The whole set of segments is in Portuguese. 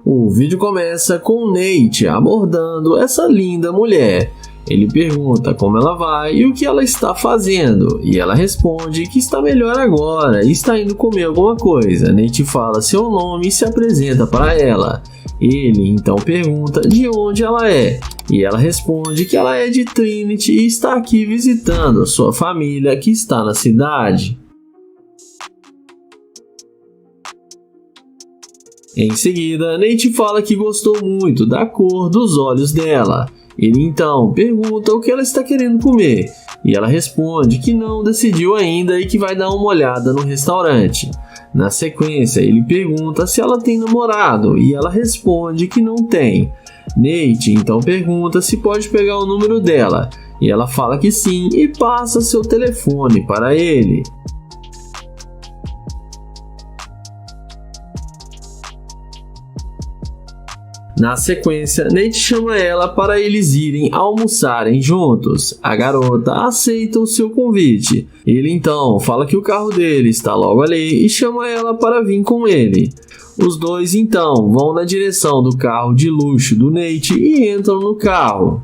O vídeo começa com Nate abordando essa linda mulher. Ele pergunta como ela vai e o que ela está fazendo, e ela responde que está melhor agora e está indo comer alguma coisa. Nate fala seu nome e se apresenta para ela. Ele então pergunta de onde ela é, e ela responde que ela é de Trinity e está aqui visitando a sua família que está na cidade. Em seguida, Nate fala que gostou muito da cor dos olhos dela. Ele então pergunta o que ela está querendo comer, e ela responde que não decidiu ainda e que vai dar uma olhada no restaurante. Na sequência, ele pergunta se ela tem namorado, e ela responde que não tem. Nate então pergunta se pode pegar o número dela, e ela fala que sim e passa seu telefone para ele. Na sequência, Nate chama ela para eles irem almoçarem juntos. A garota aceita o seu convite. Ele então fala que o carro dele está logo ali e chama ela para vir com ele. Os dois então vão na direção do carro de luxo do Nate e entram no carro.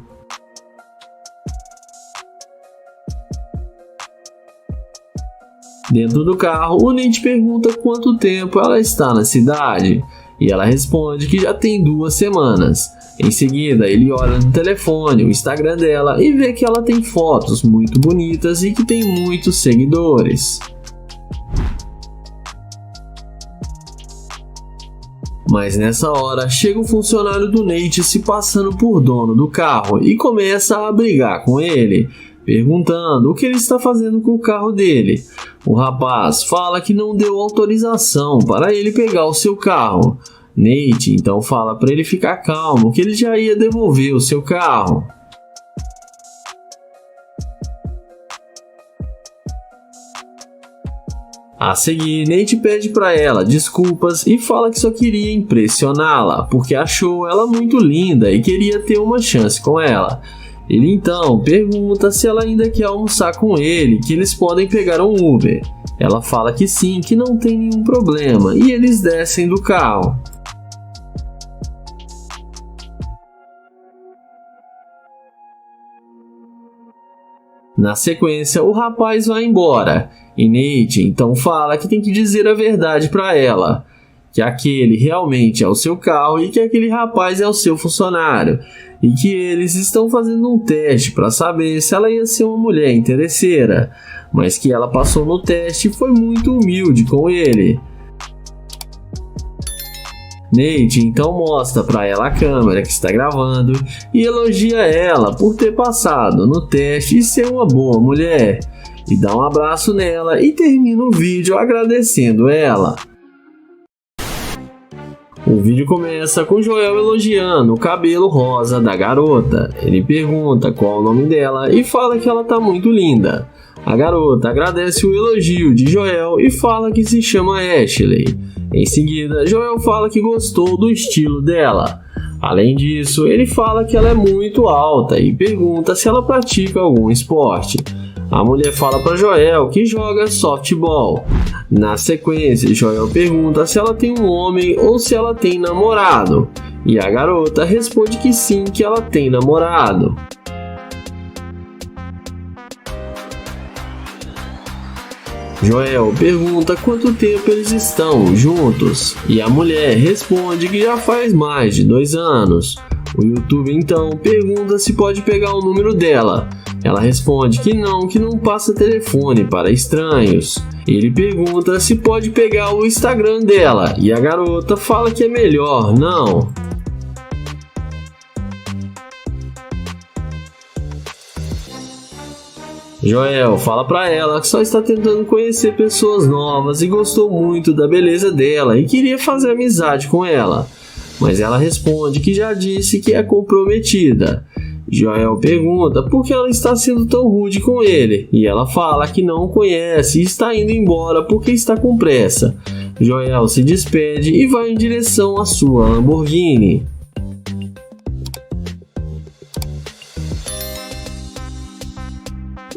Dentro do carro, o Nate pergunta quanto tempo ela está na cidade. E ela responde que já tem 2 semanas. Em seguida, ele olha no telefone, o Instagram dela, e vê que ela tem fotos muito bonitas e que tem muitos seguidores. Mas nessa hora, chega um funcionário do Nate se passando por dono do carro e começa a brigar com ele, perguntando o que ele está fazendo com o carro dele. O rapaz fala que não deu autorização para ele pegar o seu carro. Nate então fala para ele ficar calmo, que ele já ia devolver o seu carro. A seguir, Nate pede para ela desculpas e fala que só queria impressioná-la, porque achou ela muito linda e queria ter uma chance com ela. Ele então pergunta se ela ainda quer almoçar com ele, que eles podem pegar um Uber. Ela fala que sim, que não tem nenhum problema, e eles descem do carro. Na sequência, o rapaz vai embora, e Nate então fala que tem que dizer a verdade para ela, que aquele realmente é o seu carro e que aquele rapaz é o seu funcionário, e que eles estão fazendo um teste para saber se ela ia ser uma mulher interesseira, mas que ela passou no teste e foi muito humilde com ele. Nate então mostra para ela a câmera que está gravando e elogia ela por ter passado no teste e ser uma boa mulher, e dá um abraço nela e termina o vídeo agradecendo ela. O vídeo começa com Joel elogiando o cabelo rosa da garota. Ele pergunta qual é o nome dela e fala que ela tá muito linda. A garota agradece o elogio de Joel e fala que se chama Ashley. Em seguida, Joel fala que gostou do estilo dela. Além disso, ele fala que ela é muito alta e pergunta se ela pratica algum esporte. A mulher fala para Joel que joga softball. Na sequência, Joel pergunta se ela tem um homem ou se ela tem namorado. E a garota responde que sim, que ela tem namorado. Joel pergunta quanto tempo eles estão juntos. E a mulher responde que já faz mais de 2 anos. O YouTube então pergunta se pode pegar o número dela. Ela responde que não passa telefone para estranhos. Ele pergunta se pode pegar o Instagram dela e a garota fala que é melhor não. Joel fala para ela que só está tentando conhecer pessoas novas e gostou muito da beleza dela e queria fazer amizade com ela. Mas ela responde que já disse que é comprometida. Joel pergunta por que ela está sendo tão rude com ele, e ela fala que não o conhece e está indo embora porque está com pressa. Joel se despede e vai em direção à sua Lamborghini.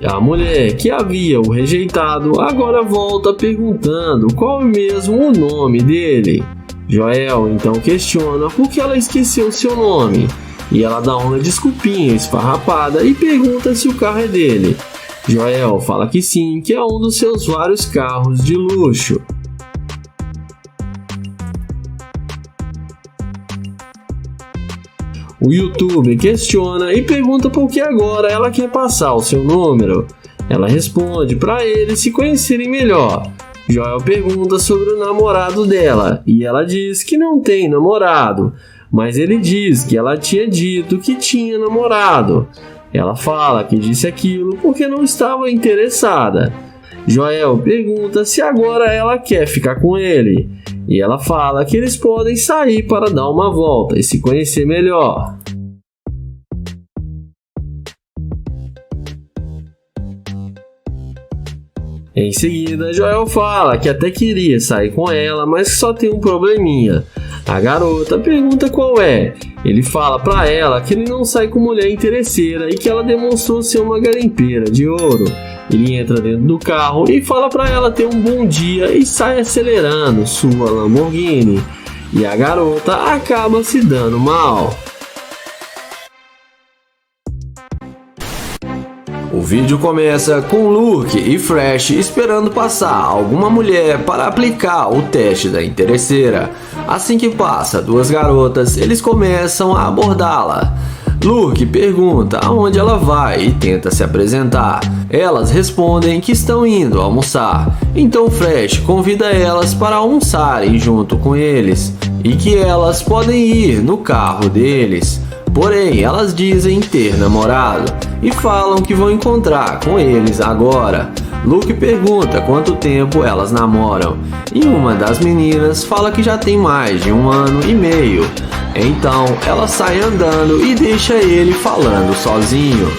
A mulher que havia o rejeitado agora volta perguntando qual é mesmo o nome dele. Joel então questiona por que ela esqueceu seu nome, e ela dá uma desculpinha esfarrapada e pergunta se o carro é dele. Joel fala que sim, que é um dos seus vários carros de luxo. O youtuber questiona e pergunta por que agora ela quer passar o seu número. Ela responde para eles se conhecerem melhor. Joel pergunta sobre o namorado dela e ela diz que não tem namorado, mas ele diz que ela tinha dito que tinha namorado. Ela fala que disse aquilo porque não estava interessada. Joel pergunta se agora ela quer ficar com ele e ela fala que eles podem sair para dar uma volta e se conhecer melhor. Em seguida, Joel fala que até queria sair com ela, mas que só tem um probleminha. A garota pergunta qual é. Ele fala pra ela que ele não sai com mulher interesseira e que ela demonstrou ser uma garimpeira de ouro. Ele entra dentro do carro e fala pra ela ter um bom dia e sai acelerando sua Lamborghini. E a garota acaba se dando mal. O vídeo começa com Luke e Fresh esperando passar alguma mulher para aplicar o teste da interesseira. Assim que passa duas garotas, eles começam a abordá-la. Luke pergunta aonde ela vai e tenta se apresentar. Elas respondem que estão indo almoçar. Então Fresh convida elas para almoçarem junto com eles e que elas podem ir no carro deles. Porém, elas dizem ter namorado e falam que vão encontrar com eles agora. Luke pergunta quanto tempo elas namoram e uma das meninas fala que já tem mais de 1 ano e meio. Então, ela sai andando e deixa ele falando sozinho.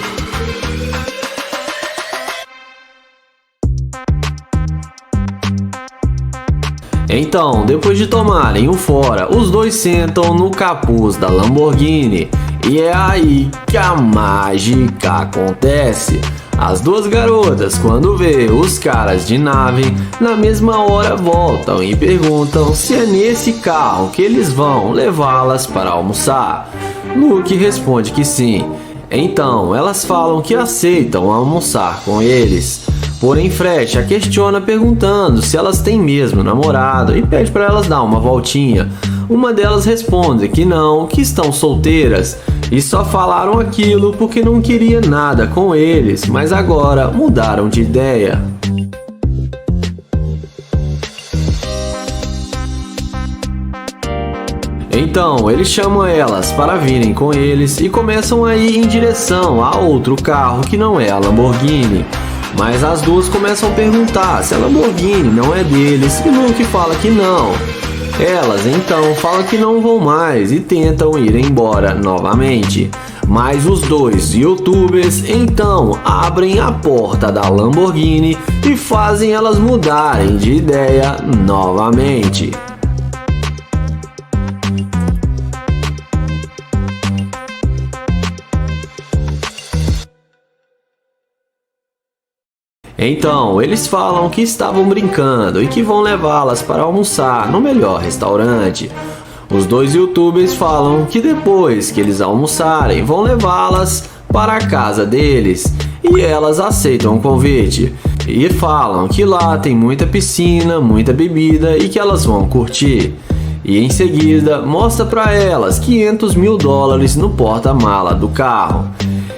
Então, depois de tomarem um fora, os dois sentam no capuz da Lamborghini. E é aí que a mágica acontece. As duas garotas, quando vê os caras de nave, na mesma hora voltam e perguntam se é nesse carro que eles vão levá-las para almoçar. Luke responde que sim. Então, elas falam que aceitam almoçar com eles. Porém, Fresh a questiona perguntando se elas têm mesmo namorado e pede para elas dar uma voltinha. Uma delas responde que não, que estão solteiras e só falaram aquilo porque não queria nada com eles, mas agora mudaram de ideia. Então, eles chamam elas para virem com eles e começam a ir em direção a outro carro que não é a Lamborghini. Mas as duas começam a perguntar se a Lamborghini não é deles e Luke fala que não. Elas então falam que não vão mais e tentam ir embora novamente. Mas os dois youtubers então abrem a porta da Lamborghini e fazem elas mudarem de ideia novamente. Então, eles falam que estavam brincando e que vão levá-las para almoçar no melhor restaurante. Os dois youtubers falam que depois que eles almoçarem, vão levá-las para a casa deles. E elas aceitam o convite e falam que lá tem muita piscina, muita bebida e que elas vão curtir. E em seguida, mostra para elas $500 mil no porta-mala do carro.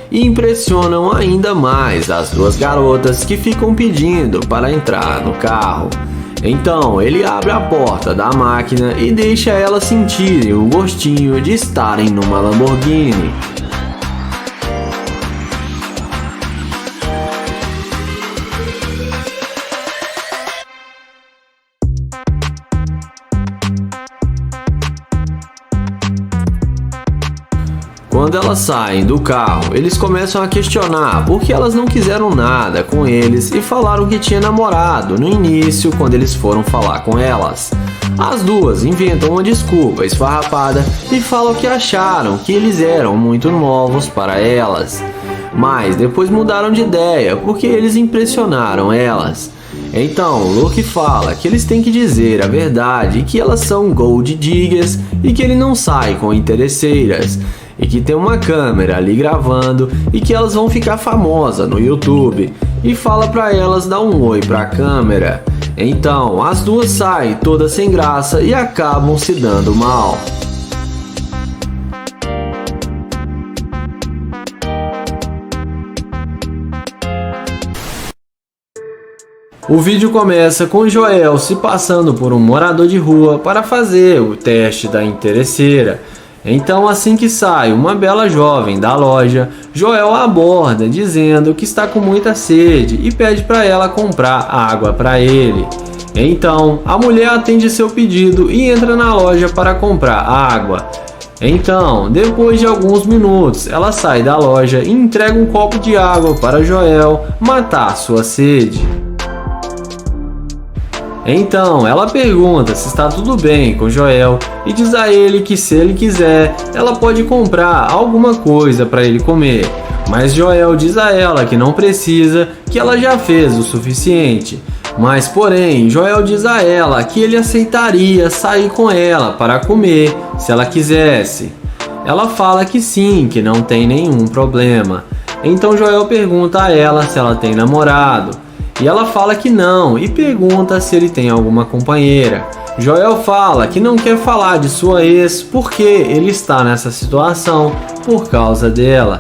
E impressionam ainda mais as duas garotas que ficam pedindo para entrar no carro. Então ele abre a porta da máquina e deixa elas sentirem o gostinho de estarem numa Lamborghini. Quando elas saem do carro, eles começam a questionar por que elas não quiseram nada com eles e falaram que tinha namorado no início quando eles foram falar com elas. As duas inventam uma desculpa esfarrapada e falam que acharam que eles eram muito novos para elas. Mas depois mudaram de ideia porque eles impressionaram elas. Então, Luke fala que eles têm que dizer a verdade, que elas são gold diggers e que ele não sai com interesseiras, e que tem uma câmera ali gravando e que elas vão ficar famosas no YouTube, e fala pra elas dar um oi pra câmera. Então, as duas saem todas sem graça e acabam se dando mal. O vídeo começa com Joel se passando por um morador de rua para fazer o teste da interesseira. Então, assim que sai uma bela jovem da loja, Joel a aborda dizendo que está com muita sede e pede para ela comprar água para ele. Então, a mulher atende seu pedido e entra na loja para comprar água. Então, depois de alguns minutos, ela sai da loja e entrega um copo de água para Joel matar sua sede. Então, ela pergunta se está tudo bem com Joel e diz a ele que se ele quiser, ela pode comprar alguma coisa para ele comer. Mas Joel diz a ela que não precisa, que ela já fez o suficiente. Mas porém, Joel diz a ela que ele aceitaria sair com ela para comer se ela quisesse. Ela fala que sim, que não tem nenhum problema. Então Joel pergunta a ela se ela tem namorado. E ela fala que não e pergunta se ele tem alguma companheira. Joel fala que não quer falar de sua ex porque ele está nessa situação por causa dela.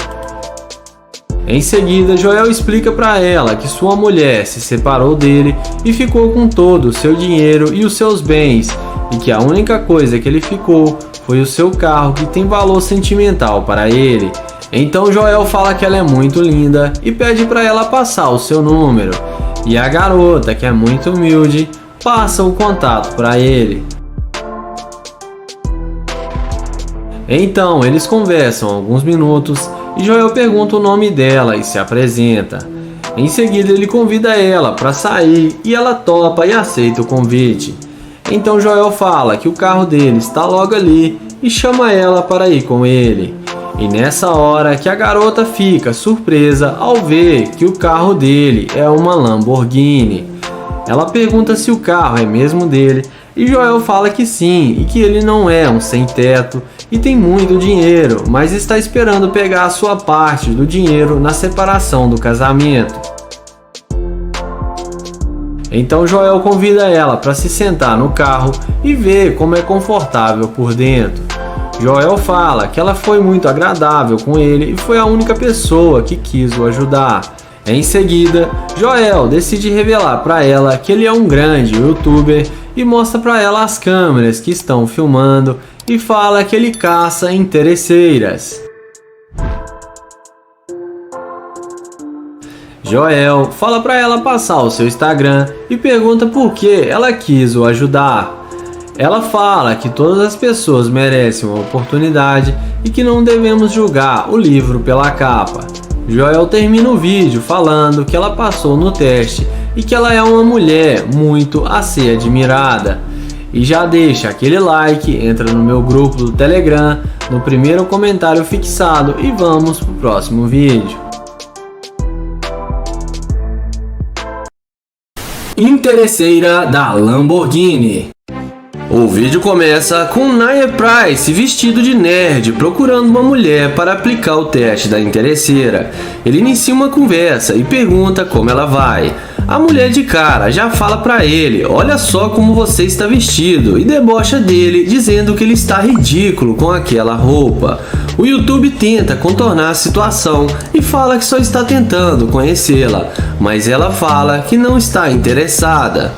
Em seguida, Joel explica para ela que sua mulher se separou dele e ficou com todo o seu dinheiro e os seus bens, e que a única coisa que ele ficou foi o seu carro, que tem valor sentimental para ele. Então Joel fala que ela é muito linda e pede para ela passar o seu número. E a garota, que é muito humilde, passa o contato para ele. Então eles conversam alguns minutos e Joel pergunta o nome dela e se apresenta. Em seguida ele convida ela para sair e ela topa e aceita o convite. Então Joel fala que o carro dele está logo ali e chama ela para ir com ele. E nessa hora que a garota fica surpresa ao ver que o carro dele é uma Lamborghini. Ela pergunta se o carro é mesmo dele e Joel fala que sim e que ele não é um sem-teto e tem muito dinheiro, mas está esperando pegar a sua parte do dinheiro na separação do casamento. Então Joel convida ela para se sentar no carro e ver como é confortável por dentro. Joel fala que ela foi muito agradável com ele e foi a única pessoa que quis o ajudar. Em seguida, Joel decide revelar para ela que ele é um grande youtuber e mostra para ela as câmeras que estão filmando e fala que ele caça interesseiras. Joel fala para ela passar o seu Instagram e pergunta por que ela quis o ajudar. Ela fala que todas as pessoas merecem uma oportunidade e que não devemos julgar o livro pela capa. Joel termina o vídeo falando que ela passou no teste e que ela é uma mulher muito a ser admirada. E já deixa aquele like, entra no meu grupo do Telegram, no primeiro comentário fixado e vamos pro próximo vídeo. Interesseira da Lamborghini. O vídeo começa com Nia Price vestido de nerd procurando uma mulher para aplicar o teste da interesseira. Ele inicia uma conversa e pergunta como ela vai. A mulher de cara já fala para ele: olha só como você está vestido, e debocha dele dizendo que ele está ridículo com aquela roupa. O YouTube tenta contornar a situação e fala que só está tentando conhecê-la, mas ela fala que não está interessada.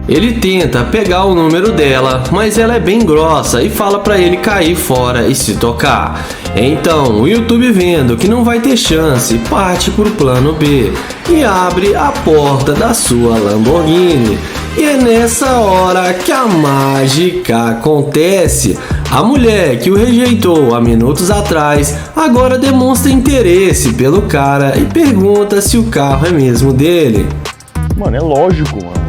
Ele tenta pegar o número dela, mas ela é bem grossa e fala para ele cair fora e se tocar. Então, o YouTube, vendo que não vai ter chance, parte para o plano B e abre a porta da sua Lamborghini. E é nessa hora que a mágica acontece. A mulher que o rejeitou há minutos atrás agora demonstra interesse pelo cara e pergunta se o carro é mesmo dele. Mano, é lógico, mano.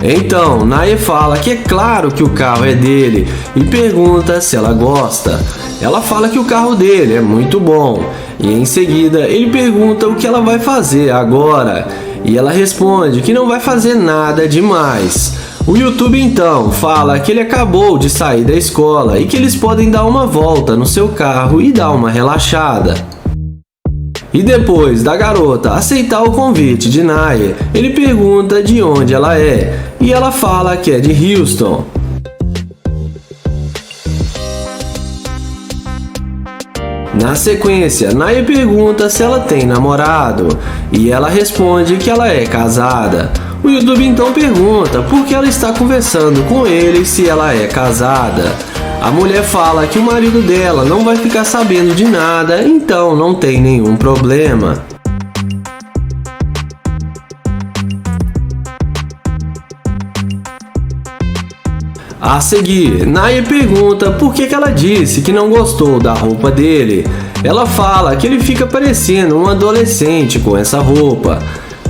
Então, Nia fala que é claro que o carro é dele e pergunta se ela gosta. Ela fala que o carro dele é muito bom E em seguida ele pergunta o que ela vai fazer agora, e ela responde que não vai fazer nada demais. O YouTube então fala que ele acabou de sair da escola e que eles podem dar uma volta no seu carro e dar uma relaxada. E depois da garota aceitar o convite de Naya, ele pergunta de onde ela é, e ela fala que é de Houston. Na sequência, Naya pergunta se ela tem namorado, e ela responde que ela é casada. O YouTube então pergunta por que ela está conversando com ele se ela é casada. A mulher fala que o marido dela não vai ficar sabendo de nada, então não tem nenhum problema. A seguir, Naya pergunta por que ela disse que não gostou da roupa dele. Ela fala que ele fica parecendo um adolescente com essa roupa.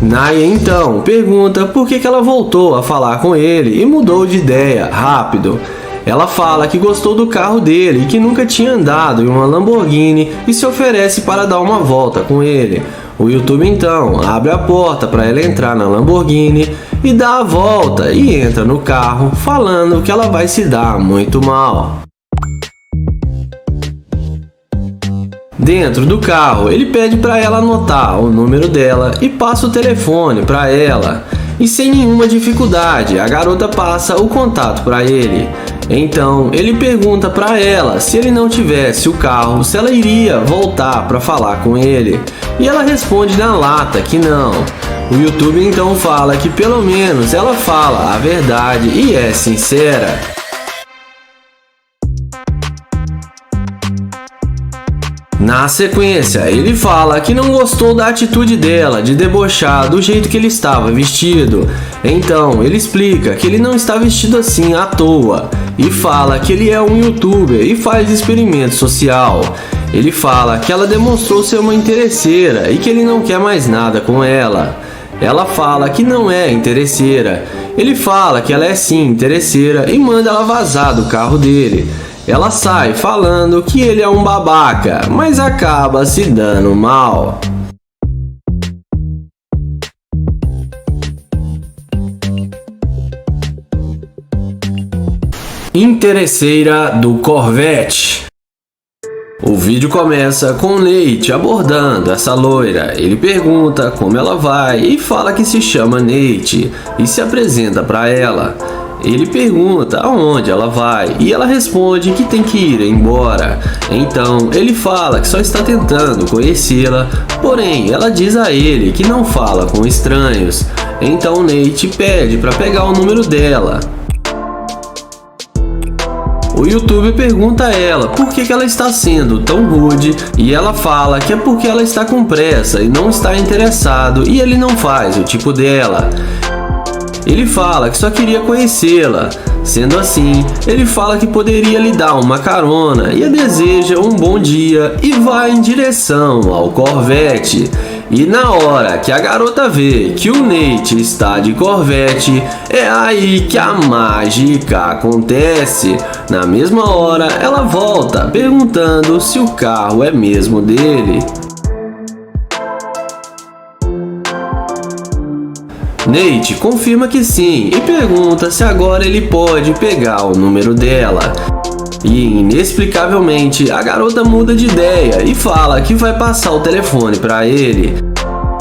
Naya então pergunta por que ela voltou a falar com ele e mudou de ideia rápido. Ela fala que gostou do carro dele e que nunca tinha andado em uma Lamborghini e se oferece para dar uma volta com ele. O YouTube então abre a porta para ela entrar na Lamborghini e dá a volta e entra no carro, falando que ela vai se dar muito mal. Dentro do carro, ele pede para ela anotar o número dela e passa o telefone para ela. E sem nenhuma dificuldade, a garota passa o contato para ele. Então, ele pergunta para ela se ele não tivesse o carro, se ela iria voltar para falar com ele. E ela responde na lata que não. O YouTube então fala que pelo menos ela fala a verdade e é sincera. Na sequência, ele fala que não gostou da atitude dela de debochar do jeito que ele estava vestido. Então, ele explica que ele não está vestido assim à toa e fala que ele é um youtuber e faz experimento social. Ele fala que ela demonstrou ser uma interesseira e que ele não quer mais nada com ela. Ela fala que não é interesseira. Ele fala que ela é sim interesseira e manda ela vazar do carro dele. Ela sai falando que ele é um babaca, mas acaba se dando mal. Interesseira do Corvette. O vídeo começa com Nate abordando essa loira. Ele pergunta como ela vai e fala que se chama Nate e se apresenta para ela. Ele pergunta aonde ela vai e ela responde que tem que ir embora. Então ele fala que só está tentando conhecê-la, porém ela diz a ele que não fala com estranhos. Então Nate pede para pegar o número dela. O YouTube pergunta a ela por que ela está sendo tão rude e ela fala que é porque ela está com pressa e não está interessado e ele não faz o tipo dela. Ele fala que só queria conhecê-la. Sendo assim, ele fala que poderia lhe dar uma carona e a deseja um bom dia e vai em direção ao Corvette. E na hora que a garota vê que o Nate está de Corvette, é aí que a mágica acontece. Na mesma hora, ela volta perguntando se o carro é mesmo dele. Nate confirma que sim e pergunta se agora ele pode pegar o número dela. E inexplicavelmente a garota muda de ideia e fala que vai passar o telefone para ele.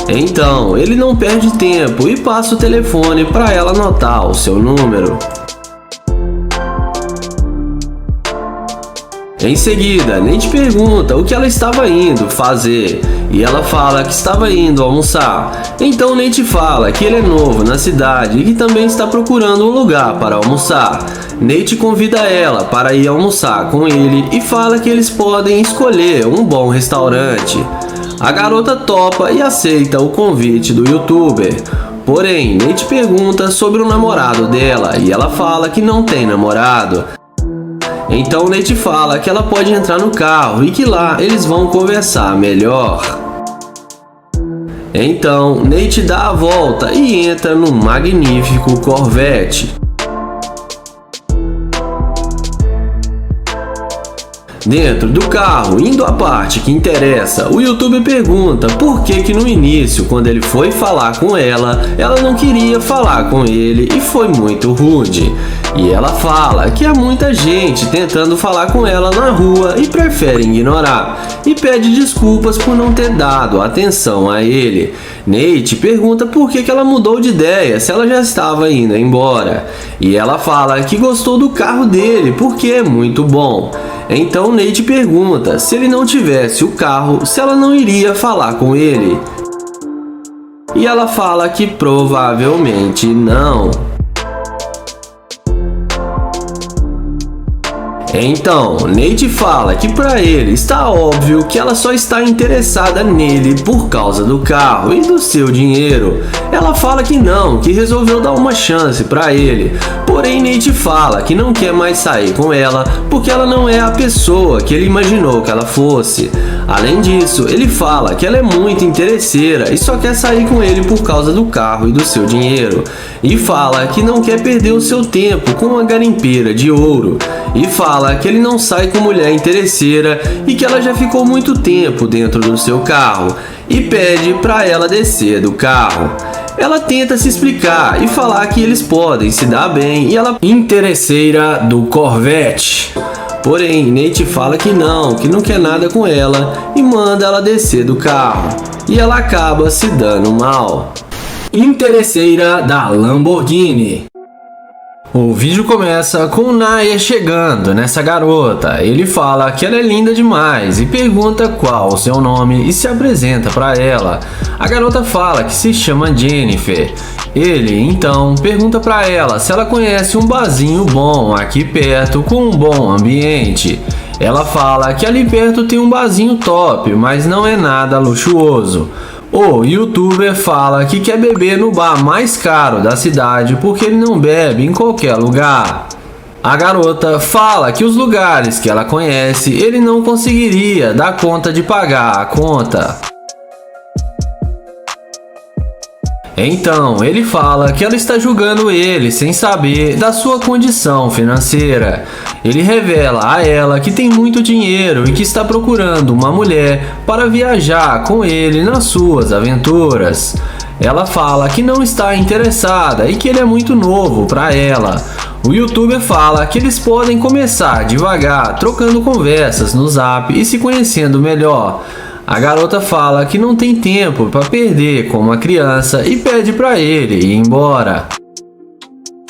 Então ele não perde tempo e passa o telefone para ela anotar o seu número. Em seguida, Nate pergunta o que ela estava indo fazer e ela fala que estava indo almoçar. Então Nate fala que ele é novo na cidade e que também está procurando um lugar para almoçar. Nate convida ela para ir almoçar com ele e fala que eles podem escolher um bom restaurante. A garota topa e aceita o convite do youtuber. Porém, Nate pergunta sobre o namorado dela e ela fala que não tem namorado. Então Nate fala que ela pode entrar no carro e que lá eles vão conversar melhor. Então Nate dá a volta e entra no magnífico Corvette. Dentro do carro, indo à parte que interessa, o youtuber pergunta por que no início, quando ele foi falar com ela não queria falar com ele e foi muito rude. E ela fala que há muita gente tentando falar com ela na rua e prefere ignorar, e pede desculpas por não ter dado atenção a ele. Nate pergunta por que ela mudou de ideia se ela já estava indo embora, e ela fala que gostou do carro dele porque é muito bom. Então Nate pergunta se ele não tivesse o carro, se ela não iria falar com ele. E ela fala que provavelmente não. Então, Nate fala que para ele está óbvio que ela só está interessada nele por causa do carro e do seu dinheiro. Ela fala que não, que resolveu dar uma chance para ele. Porém, Nate fala que não quer mais sair com ela porque ela não é a pessoa que ele imaginou que ela fosse. Além disso, ele fala que ela é muito interesseira e só quer sair com ele por causa do carro e do seu dinheiro. E fala que não quer perder o seu tempo com uma garimpeira de ouro. E fala que ele não sai com mulher interesseira e que ela já ficou muito tempo dentro do seu carro. E pede para ela descer do carro. Ela tenta se explicar e falar que eles podem se dar bem e ela é interesseira do Corvette. Porém, Nate fala que não quer nada com ela e manda ela descer do carro. E ela acaba se dando mal. Interesseira da Lamborghini. O vídeo começa com o Naya chegando nessa garota. Ele fala que ela é linda demais e pergunta qual o seu nome e se apresenta para ela. A garota fala que se chama Jennifer. Ele então pergunta para ela se ela conhece um barzinho bom aqui perto com um bom ambiente. Ela fala que ali perto tem um barzinho top, mas não é nada luxuoso. O youtuber fala que quer beber no bar mais caro da cidade porque ele não bebe em qualquer lugar. A garota fala que os lugares que ela conhece ele não conseguiria dar conta de pagar a conta. Então ele fala que ela está julgando ele sem saber da sua condição financeira. Ele revela a ela que tem muito dinheiro e que está procurando uma mulher para viajar com ele nas suas aventuras. Ela fala que não está interessada e que ele é muito novo para ela. O youtuber fala que eles podem começar devagar, trocando conversas no Zap e se conhecendo melhor. A garota fala que não tem tempo para perder com uma criança e pede para ele ir embora.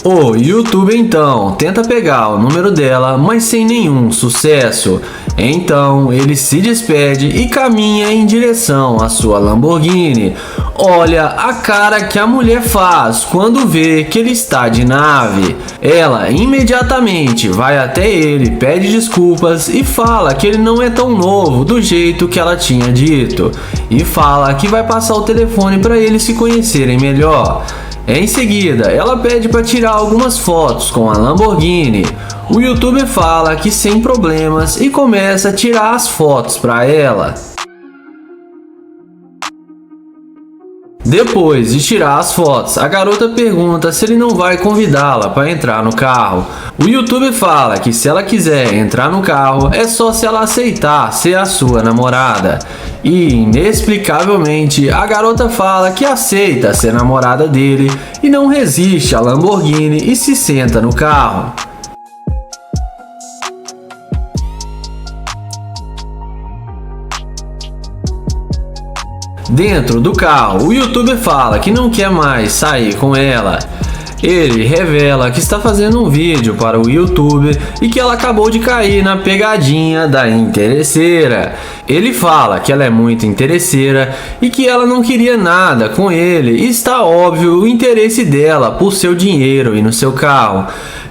O youtuber então tenta pegar o número dela, mas sem nenhum sucesso. Então ele se despede e caminha em direção à sua Lamborghini. Olha a cara que a mulher faz quando vê que ele está de nave. Ela imediatamente vai até ele, pede desculpas e fala que ele não é tão novo do jeito que ela tinha dito. E fala que vai passar o telefone para eles se conhecerem melhor. Em seguida, ela pede para tirar algumas fotos com a Lamborghini. O youtuber fala que sem problemas e começa a tirar as fotos para ela. Depois de tirar as fotos, a garota pergunta se ele não vai convidá-la para entrar no carro. O youtuber fala que se ela quiser entrar no carro, é só se ela aceitar ser a sua namorada. E, inexplicavelmente, a garota fala que aceita ser namorada dele e não resiste à Lamborghini e se senta no carro. Dentro do carro, o youtuber fala que não quer mais sair com ela. Ele revela que está fazendo um vídeo para o YouTube e que ela acabou de cair na pegadinha da interesseira. Ele fala que ela é muito interesseira e que ela não queria nada com ele e está óbvio o interesse dela por seu dinheiro e no seu carro.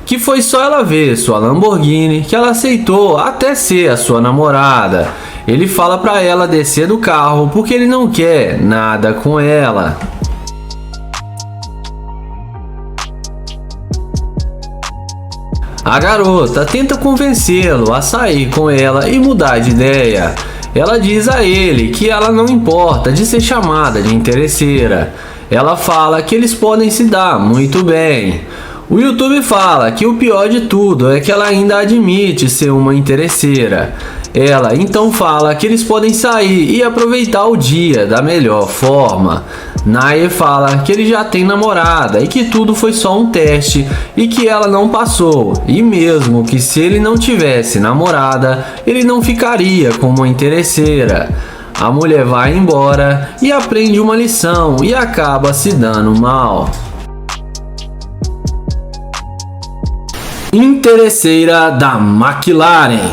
Que foi só ela ver sua Lamborghini que ela aceitou até ser a sua namorada. Ele fala para ela descer do carro porque ele não quer nada com ela. A garota tenta convencê-lo a sair com ela e mudar de ideia. Ela diz a ele que ela não importa de ser chamada de interesseira. Ela fala que eles podem se dar muito bem. O YouTube fala que o pior de tudo é que ela ainda admite ser uma interesseira. Ela então fala que eles podem sair e aproveitar o dia da melhor forma. Nair fala que ele já tem namorada e que tudo foi só um teste e que ela não passou. E mesmo que se ele não tivesse namorada, ele não ficaria com uma interesseira. A mulher vai embora e aprende uma lição e acaba se dando mal. Interesseira da McLaren.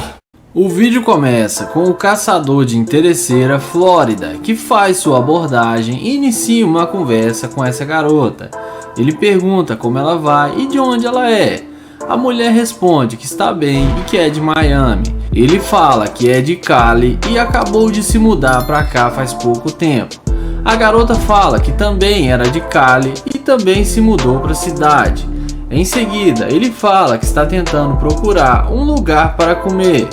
O vídeo começa com o caçador de interesseira Flórida, que faz sua abordagem e inicia uma conversa com essa garota. Ele pergunta como ela vai e de onde ela é. A mulher responde que está bem e que é de Miami. Ele fala que é de Cali e acabou de se mudar para cá faz pouco tempo. A garota fala que também era de Cali e também se mudou para a cidade. Em seguida, ele fala que está tentando procurar um lugar para comer.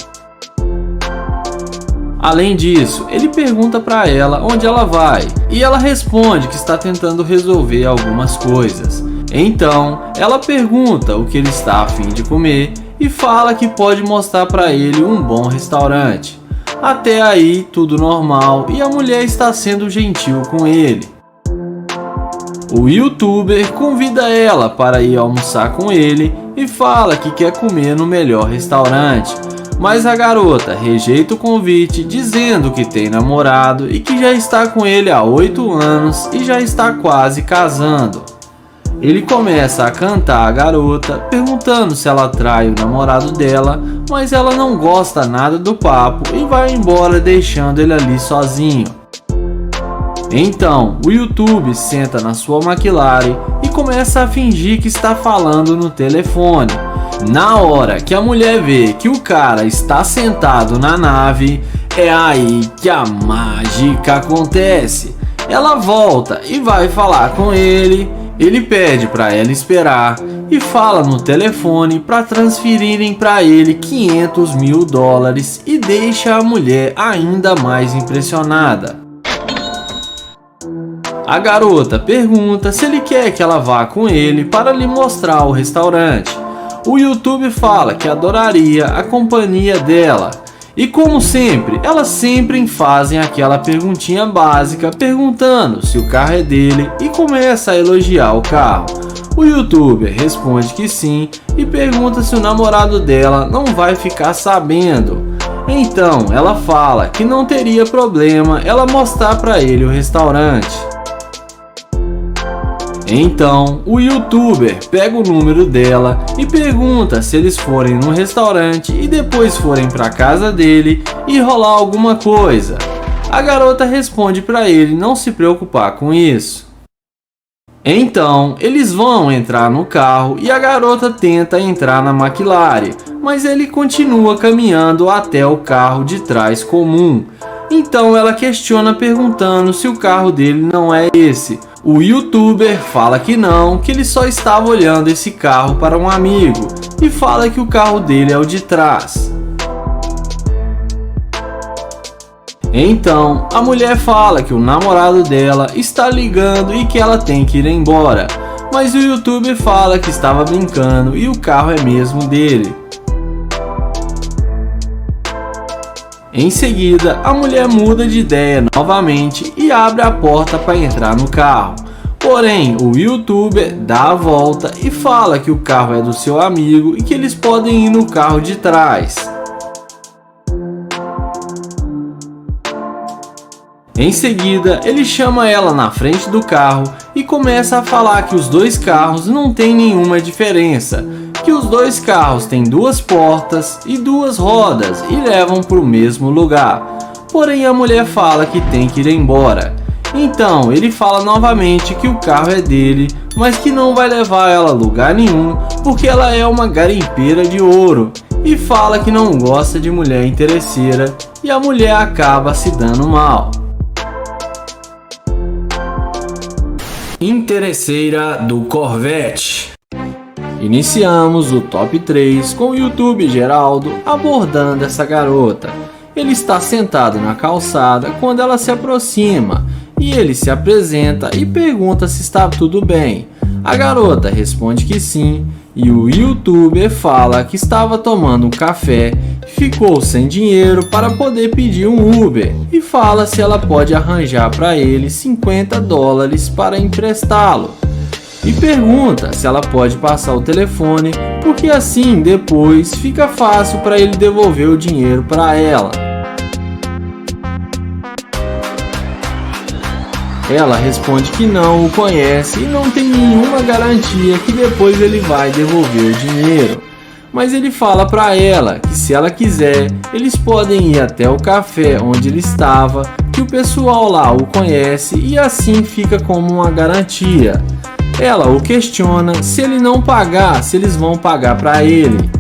Além disso, ele pergunta para ela onde ela vai e ela responde que está tentando resolver algumas coisas. Então, ela pergunta o que ele está a fim de comer e fala que pode mostrar para ele um bom restaurante. Até aí, tudo normal e a mulher está sendo gentil com ele. O youtuber convida ela para ir almoçar com ele e fala que quer comer no melhor restaurante. Mas a garota rejeita o convite, dizendo que tem namorado e que já está com ele há 8 anos e já está quase casando. Ele começa a cantar a garota, perguntando se ela trai o namorado dela, mas ela não gosta nada do papo e vai embora deixando ele ali sozinho. Então, o YouTube senta na sua McLaren e começa a fingir que está falando no telefone. Na hora que a mulher vê que o cara está sentado na nave, é aí que a mágica acontece. Ela volta e vai falar com ele. Ele pede para ela esperar e fala no telefone para transferirem para ele $500 mil e deixa a mulher ainda mais impressionada. A garota pergunta se ele quer que ela vá com ele para lhe mostrar o restaurante. O YouTube fala que adoraria a companhia dela. E como sempre, elas sempre fazem aquela perguntinha básica perguntando se o carro é dele e começa a elogiar o carro. O YouTuber responde que sim e pergunta se o namorado dela não vai ficar sabendo. Então ela fala que não teria problema ela mostrar para ele o restaurante. Então, o youtuber pega o número dela e pergunta se eles forem no restaurante e depois forem para casa dele e rolar alguma coisa. A garota responde para ele não se preocupar com isso. Então, eles vão entrar no carro e a garota tenta entrar na McLaren, mas ele continua caminhando até o carro de trás comum. Então ela questiona perguntando se o carro dele não é esse. O youtuber fala que não, que ele só estava olhando esse carro para um amigo e fala que o carro dele é o de trás. Então, a mulher fala que o namorado dela está ligando e que ela tem que ir embora, mas o youtuber fala que estava brincando e o carro é mesmo dele. Em seguida, a mulher muda de ideia novamente e abre a porta para entrar no carro. Porém, o youtuber dá a volta e fala que o carro é do seu amigo e que eles podem ir no carro de trás. Em seguida, ele chama ela na frente do carro e começa a falar que os dois carros não têm nenhuma diferença, que os dois carros têm 2 portas e 2 rodas e levam para o mesmo lugar. Porém, a mulher fala que tem que ir embora. Então, ele fala novamente que o carro é dele, mas que não vai levar ela a lugar nenhum porque ela é uma garimpeira de ouro. E fala que não gosta de mulher interesseira e a mulher acaba se dando mal. Interesseira do Corvette. Iniciamos o top 3 com o YouTube Geraldo abordando essa garota. Ele está sentado na calçada quando ela se aproxima e ele se apresenta e pergunta se está tudo bem. A garota responde que sim, e o youtuber fala que estava tomando um café e ficou sem dinheiro para poder pedir um Uber, e fala se ela pode arranjar para ele $50 para emprestá-lo. E pergunta se ela pode passar o telefone, porque assim depois fica fácil para ele devolver o dinheiro para ela. Ela responde que não o conhece e não tem nenhuma garantia que depois ele vai devolver o dinheiro. Mas ele fala para ela que se ela quiser, eles podem ir até o café onde ele estava, que o pessoal lá o conhece e assim fica como uma garantia. Ela o questiona se ele não pagar, se eles vão pagar para ele.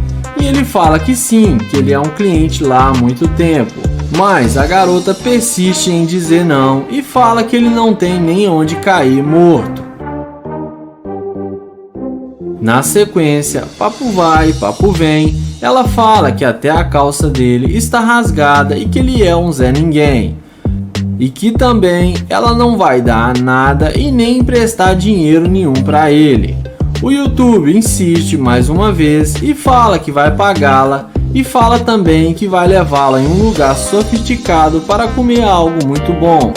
E ele fala que sim, que ele é um cliente lá há muito tempo. Mas a garota persiste em dizer não e fala que ele não tem nem onde cair morto. Na sequência, papo vai, papo vem, ela fala que até a calça dele está rasgada e que ele é um Zé Ninguém. E que também ela não vai dar nada e nem emprestar dinheiro nenhum para ele. O YouTube insiste mais uma vez e fala que vai pagá-la e fala também que vai levá-la em um lugar sofisticado para comer algo muito bom,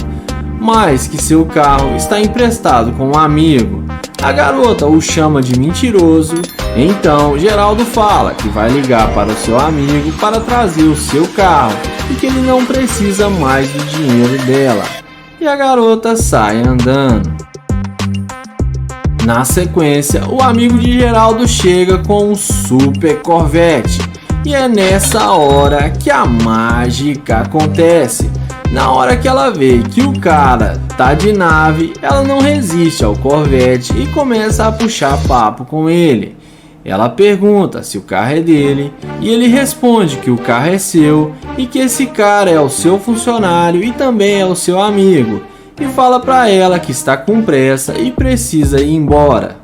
mas que seu carro está emprestado com um amigo. A garota o chama de mentiroso, então Geraldo fala que vai ligar para o seu amigo para trazer o seu carro e que ele não precisa mais do dinheiro dela. E a garota sai andando. Na sequência, o amigo de Geraldo chega com um super Corvette. E é nessa hora que a mágica acontece. Na hora que ela vê que o cara tá de nave, ela não resiste ao Corvette e começa a puxar papo com ele. Ela pergunta se o carro é dele e ele responde que o carro é seu e que esse cara é o seu funcionário e também é o seu amigo. E fala pra ela que está com pressa e precisa ir embora.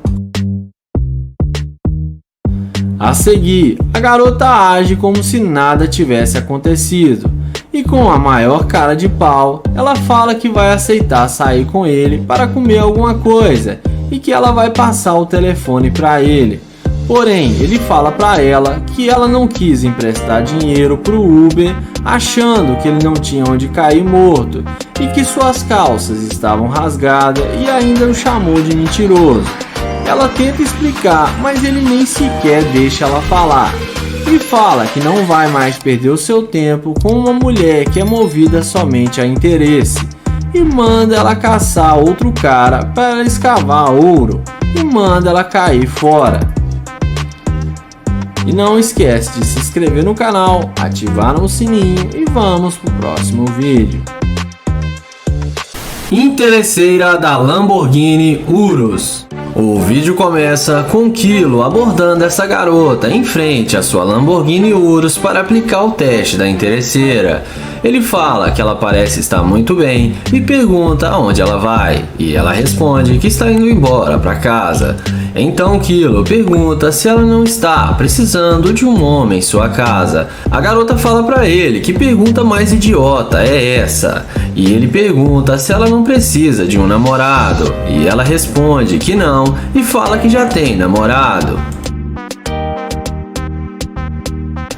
A seguir, a garota age como se nada tivesse acontecido e com a maior cara de pau, ela fala que vai aceitar sair com ele para comer alguma coisa e que ela vai passar o telefone para ele. Porém, ele fala para ela que ela não quis emprestar dinheiro pro Uber, achando que ele não tinha onde cair morto e que suas calças estavam rasgadas e ainda o chamou de mentiroso. Ela tenta explicar, mas ele nem sequer deixa ela falar. E fala que não vai mais perder o seu tempo com uma mulher que é movida somente a interesse. E manda ela caçar outro cara para ela escavar ouro. E manda ela cair fora. E não esquece de se inscrever no canal, ativar o sininho e vamos pro próximo vídeo. Interesseira da Lamborghini Urus. O vídeo começa com Kilo abordando essa garota em frente à sua Lamborghini Urus para aplicar o teste da interesseira. Ele fala que ela parece estar muito bem e pergunta aonde ela vai, e ela responde que está indo embora para casa. Então Kilo pergunta se ela não está precisando de um homem em sua casa. A garota fala para ele que pergunta mais idiota é essa, e ele pergunta se ela não precisa de um namorado, e ela responde que não e fala que já tem namorado.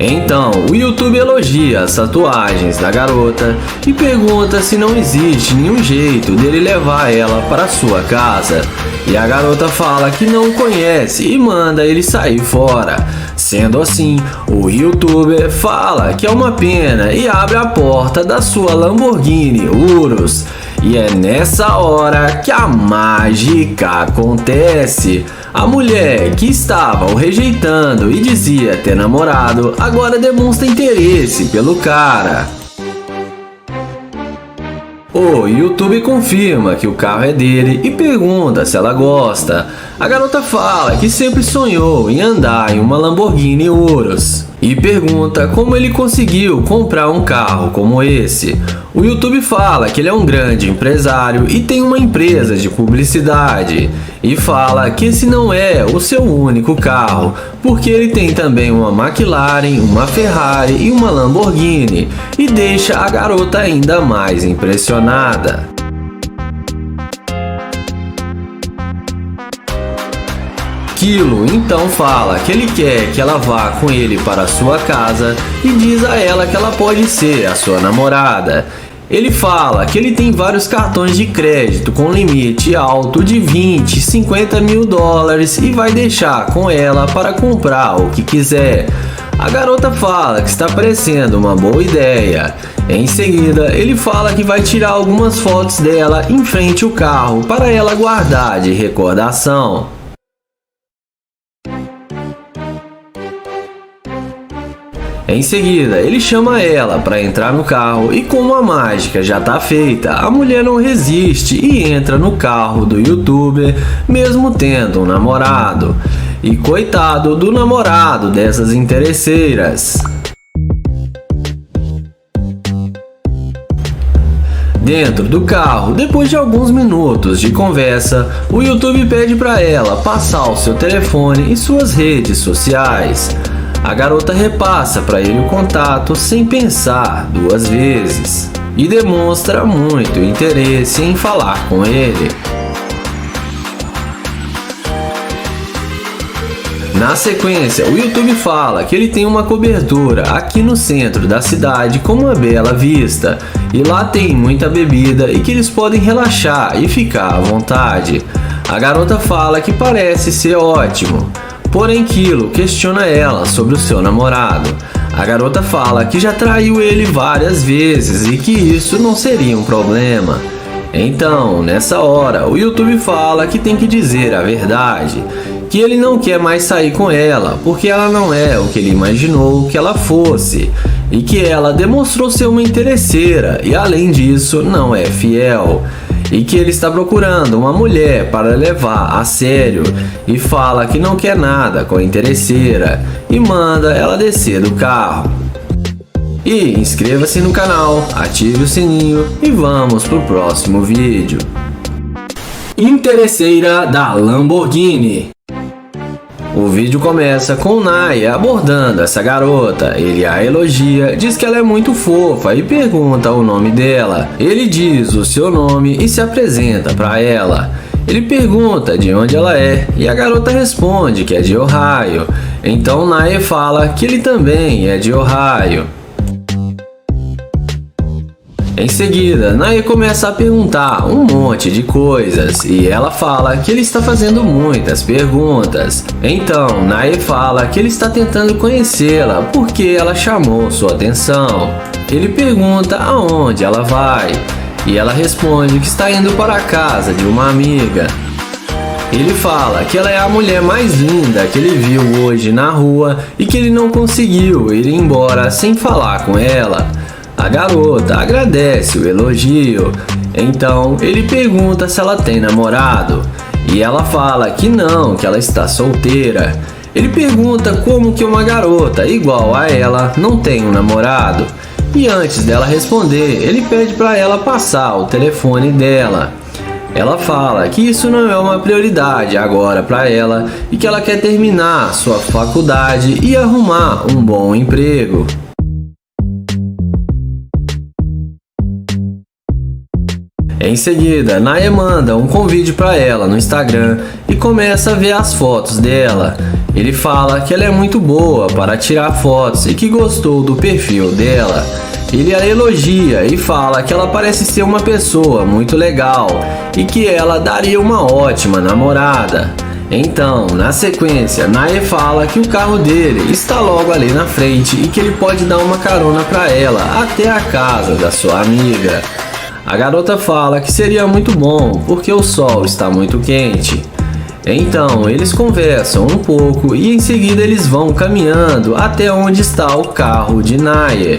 Então, o YouTube elogia as tatuagens da garota e pergunta se não existe nenhum jeito dele levar ela para sua casa. E a garota fala que não o conhece e manda ele sair fora. Sendo assim, o YouTuber fala que é uma pena e abre a porta da sua Lamborghini Urus. E é nessa hora que a mágica acontece. A mulher que estava o rejeitando e dizia ter namorado, agora demonstra interesse pelo cara. O YouTube confirma que o carro é dele e pergunta se ela gosta. A garota fala que sempre sonhou em andar em uma Lamborghini Urus e pergunta como ele conseguiu comprar um carro como esse. O YouTube fala que ele é um grande empresário e tem uma empresa de publicidade e fala que esse não é o seu único carro, porque ele tem também uma McLaren, uma Ferrari e uma Lamborghini, e deixa a garota ainda mais impressionada. Kilo então fala que ele quer que ela vá com ele para a sua casa e diz a ela que ela pode ser a sua namorada. Ele fala que ele tem vários cartões de crédito com limite alto de 20, 50 mil dólares e vai deixar com ela para comprar o que quiser. A garota fala que está parecendo uma boa ideia. Em seguida, ele fala que vai tirar algumas fotos dela em frente ao carro para ela guardar de recordação. Em seguida, ele chama ela para entrar no carro e como a mágica já está feita, a mulher não resiste e entra no carro do youtuber, mesmo tendo um namorado. E coitado do namorado dessas interesseiras. Dentro do carro, depois de alguns minutos de conversa, o YouTube pede para ela passar o seu telefone e suas redes sociais. A garota repassa para ele o contato sem pensar duas vezes e demonstra muito interesse em falar com ele. Na sequência, o YouTube fala que ele tem uma cobertura aqui no centro da cidade com uma bela vista e lá tem muita bebida e que eles podem relaxar e ficar à vontade. A garota fala que parece ser ótimo. Porém, Kilo questiona ela sobre o seu namorado. A garota fala que já traiu ele várias vezes e que isso não seria um problema. Então, nessa hora, o YouTube fala que tem que dizer a verdade, que ele não quer mais sair com ela porque ela não é o que ele imaginou que ela fosse e que ela demonstrou ser uma interesseira e, além disso, não é fiel. E que ele está procurando uma mulher para levar a sério e fala que não quer nada com a interesseira e manda ela descer do carro. E inscreva-se no canal, ative o sininho e vamos pro próximo vídeo. Interesseira da Lamborghini. O vídeo começa com Naya abordando essa garota. Ele a elogia, diz que ela é muito fofa e pergunta o nome dela. Ele diz o seu nome e se apresenta para ela. Ele pergunta de onde ela é e a garota responde que é de Ohio. Então Naya fala que ele também é de Ohio. Em seguida, Naya começa a perguntar um monte de coisas e ela fala que ele está fazendo muitas perguntas. Então, Naya fala que ele está tentando conhecê-la porque ela chamou sua atenção. Ele pergunta aonde ela vai e ela responde que está indo para a casa de uma amiga. Ele fala que ela é a mulher mais linda que ele viu hoje na rua e que ele não conseguiu ir embora sem falar com ela. A garota agradece o elogio, então ele pergunta se ela tem namorado e ela fala que não, que ela está solteira. Ele pergunta como que uma garota igual a ela não tem um namorado e antes dela responder, ele pede para ela passar o telefone dela. Ela fala que isso não é uma prioridade agora para ela e que ela quer terminar sua faculdade e arrumar um bom emprego. Em seguida, Naya manda um convite para ela no Instagram e começa a ver as fotos dela. Ele fala que ela é muito boa para tirar fotos e que gostou do perfil dela. Ele a elogia e fala que ela parece ser uma pessoa muito legal e que ela daria uma ótima namorada. Então, na sequência, Naya fala que o carro dele está logo ali na frente e que ele pode dar uma carona para ela até a casa da sua amiga. A garota fala que seria muito bom porque o sol está muito quente. Então eles conversam um pouco e em seguida eles vão caminhando até onde está o carro de Naya.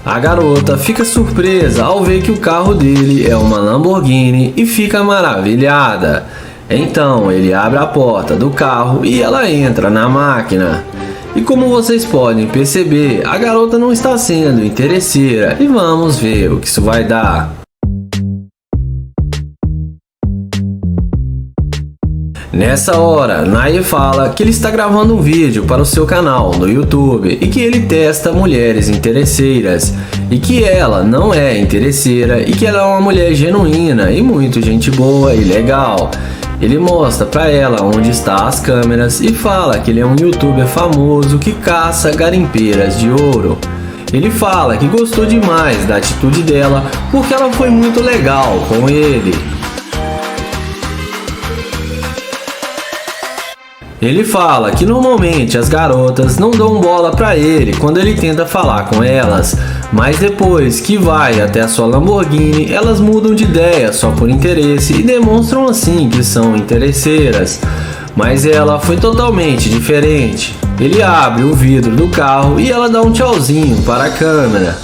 A garota fica surpresa ao ver que o carro dele é uma Lamborghini e fica maravilhada. Então ele abre a porta do carro e ela entra na máquina. E como vocês podem perceber, a garota não está sendo interesseira e vamos ver o que isso vai dar. Nessa hora, Naya fala que ele está gravando um vídeo para o seu canal no YouTube e que ele testa mulheres interesseiras. e que ela não é interesseira e que ela é uma mulher genuína e muito gente boa e legal. Ele mostra pra ela onde está as câmeras e fala que ele é um youtuber famoso que caça garimpeiras de ouro. Ele fala que gostou demais da atitude dela porque ela foi muito legal com ele. Ele fala que normalmente as garotas não dão bola pra ele quando ele tenta falar com elas, mas depois que vai até a sua Lamborghini, elas mudam de ideia só por interesse e demonstram assim que são interesseiras. Mas ela foi totalmente diferente. Ele abre o vidro do carro e ela dá um tchauzinho para a câmera.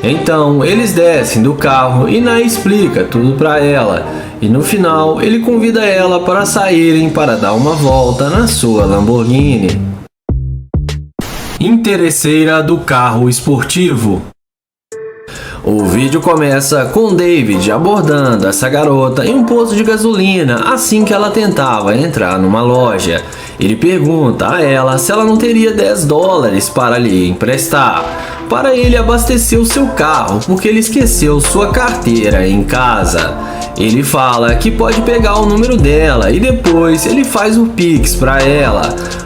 Então eles descem do carro e Nai explica tudo para ela. E no final ele convida ela para saírem para dar uma volta na sua Lamborghini. Interesseira do carro esportivo. O vídeo começa com David abordando essa garota em um posto de gasolina assim que ela tentava entrar numa loja. Ele pergunta a ela se ela não teria $10 para lhe emprestar, para ele abastecer o seu carro porque ele esqueceu sua carteira em casa. Ele fala que pode pegar o número dela e depois ele faz o Pix para ela.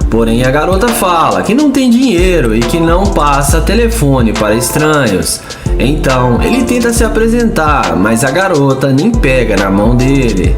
Porém a garota fala que não tem dinheiro e que não passa telefone para estranhos. Então ele tenta se apresentar, mas a garota nem pega na mão dele.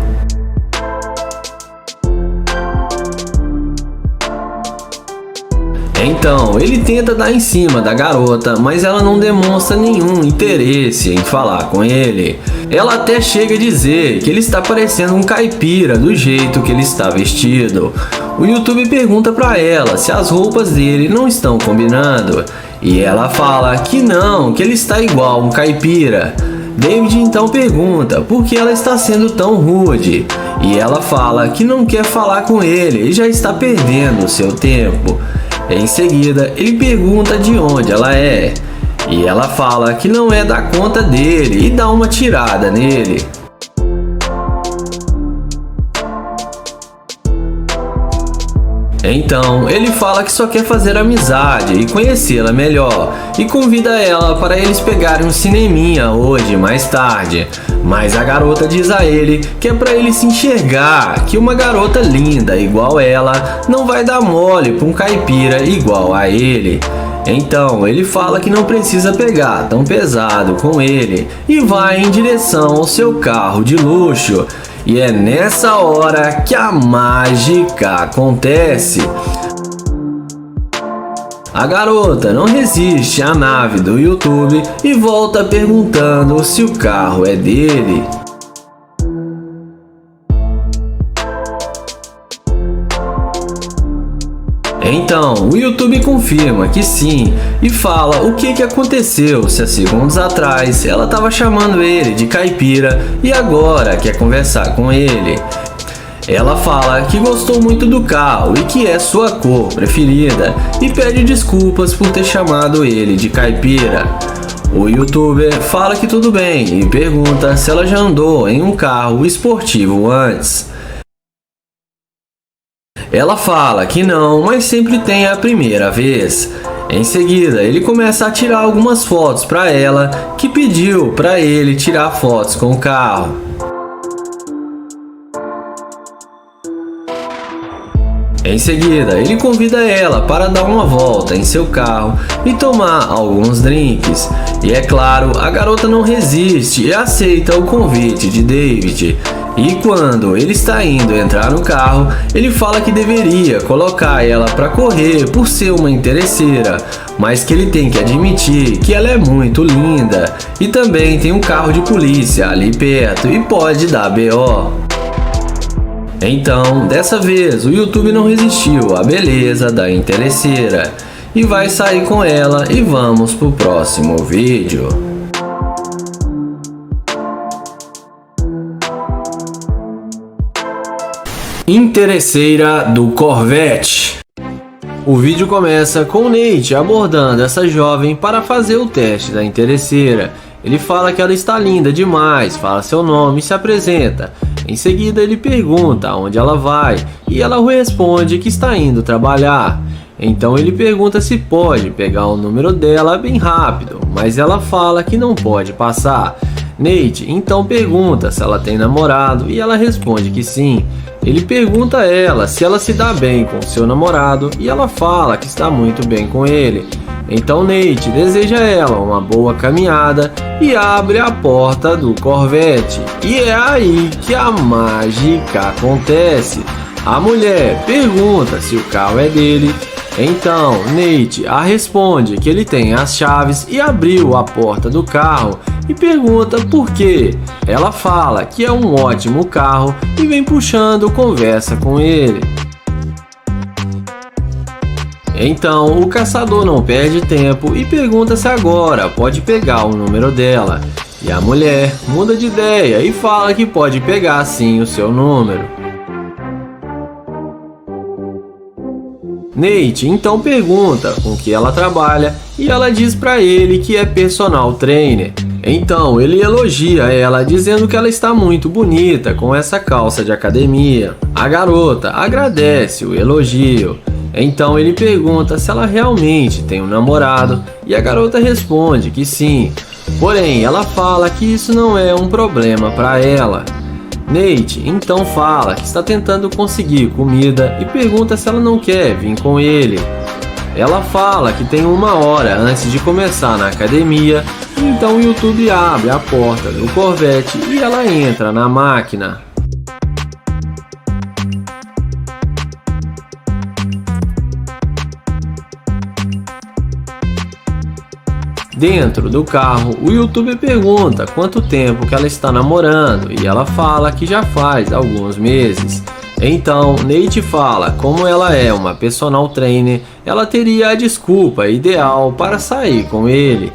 Então ele tenta dar em cima da garota, mas ela não demonstra nenhum interesse em falar com ele. Ela até chega a dizer que ele está parecendo um caipira do jeito que ele está vestido. O YouTube pergunta pra ela se as roupas dele não estão combinando. E ela fala que não, que ele está igual um caipira. David então pergunta por que ela está sendo tão rude. E ela fala que não quer falar com ele e já está perdendo seu tempo. Em seguida, ele pergunta de onde ela é. E ela fala que não é da conta dele e dá uma tirada nele. Então, ele fala que só quer fazer amizade e conhecê-la melhor e convida ela para eles pegarem um cineminha hoje mais tarde. Mas a garota diz a ele que é para ele se enxergar, que uma garota linda igual ela não vai dar mole para um caipira igual a ele. Então ele fala que não precisa pegar tão pesado com ele e vai em direção ao seu carro de luxo. E é nessa hora que a mágica acontece. A garota não resiste à nave do YouTube e volta perguntando se o carro é dele. Então, o YouTube confirma que sim e fala o que aconteceu, se há segundos atrás ela estava chamando ele de caipira e agora quer conversar com ele. Ela fala que gostou muito do carro e que é sua cor preferida e pede desculpas por ter chamado ele de caipira. O YouTuber fala que tudo bem e pergunta se ela já andou em um carro esportivo antes. Ela fala que não, mas sempre tem a primeira vez. Em seguida, ele começa a tirar algumas fotos para ela, que pediu para ele tirar fotos com o carro. Em seguida, ele convida ela para dar uma volta em seu carro e tomar alguns drinks. E é claro, a garota não resiste e aceita o convite de David. E quando ele está indo entrar no carro, ele fala que deveria colocar ela para correr por ser uma interesseira, mas que ele tem que admitir que ela é muito linda e também tem um carro de polícia ali perto e pode dar BO. Então, dessa vez, o YouTube não resistiu à beleza da interesseira e vai sair com ela e vamos pro próximo vídeo. Interesseira do Corvette. O vídeo começa com o Nate abordando essa jovem para fazer o teste da interesseira. Ele fala que ela está linda demais, fala seu nome e se apresenta. Em seguida ele pergunta aonde ela vai e ela responde que está indo trabalhar. Então ele pergunta se pode pegar o número dela bem rápido, mas ela fala que não pode passar. Nate então pergunta se ela tem namorado e ela responde que sim. Ele pergunta a ela se ela se dá bem com seu namorado e ela fala que está muito bem com ele. Então Nate deseja a ela uma boa caminhada e abre a porta do Corvette. E é aí que a mágica acontece. A mulher pergunta se o carro é dele. Então Nate a responde que ele tem as chaves e abriu a porta do carro e pergunta por quê. Ela fala que é um ótimo carro e vem puxando conversa com ele. Então o caçador não perde tempo e pergunta se agora pode pegar o número dela. E a mulher muda de ideia e fala que pode pegar sim o seu número. Nate então pergunta com que ela trabalha e ela diz pra ele que é personal trainer. Então ele elogia ela dizendo que ela está muito bonita com essa calça de academia. A garota agradece o elogio. Então ele pergunta se ela realmente tem um namorado e a garota responde que sim. Porém ela fala que isso não é um problema para ela. Nate então fala que está tentando conseguir comida e pergunta se ela não quer vir com ele. Ela fala que tem 1 hora antes de começar na academia, então o YouTube abre a porta do Corvette e ela entra na máquina. Dentro do carro, o YouTuber pergunta quanto tempo que ela está namorando e ela fala que já faz alguns meses. Então, Nate fala como ela é uma personal trainer, ela teria a desculpa ideal para sair com ele.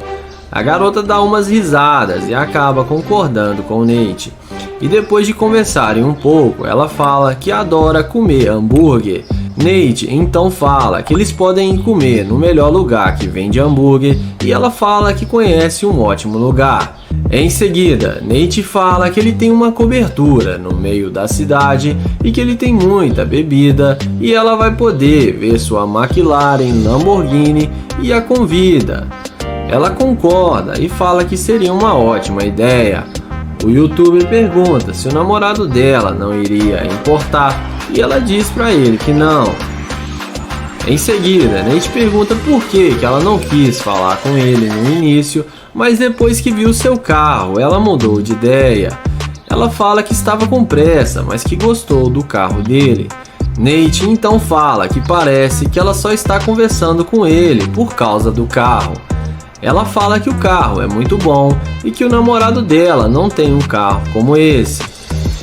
A garota dá umas risadas e acaba concordando com Nate. E depois de conversarem um pouco, ela fala que adora comer hambúrguer. Nate então fala que eles podem comer no melhor lugar que vende hambúrguer e ela fala que conhece um ótimo lugar. Em seguida, Nate fala que ele tem uma cobertura no meio da cidade e que ele tem muita bebida e ela vai poder ver sua McLaren Lamborghini e a convida. Ela concorda e fala que seria uma ótima ideia. O YouTuber pergunta se o namorado dela não iria importar e ela diz pra ele que não. Em seguida, Nate pergunta por que ela não quis falar com ele no início, mas depois que viu seu carro, ela mudou de ideia. Ela fala que estava com pressa, mas que gostou do carro dele. Nate então fala que parece que ela só está conversando com ele por causa do carro. Ela fala que o carro é muito bom e que o namorado dela não tem um carro como esse.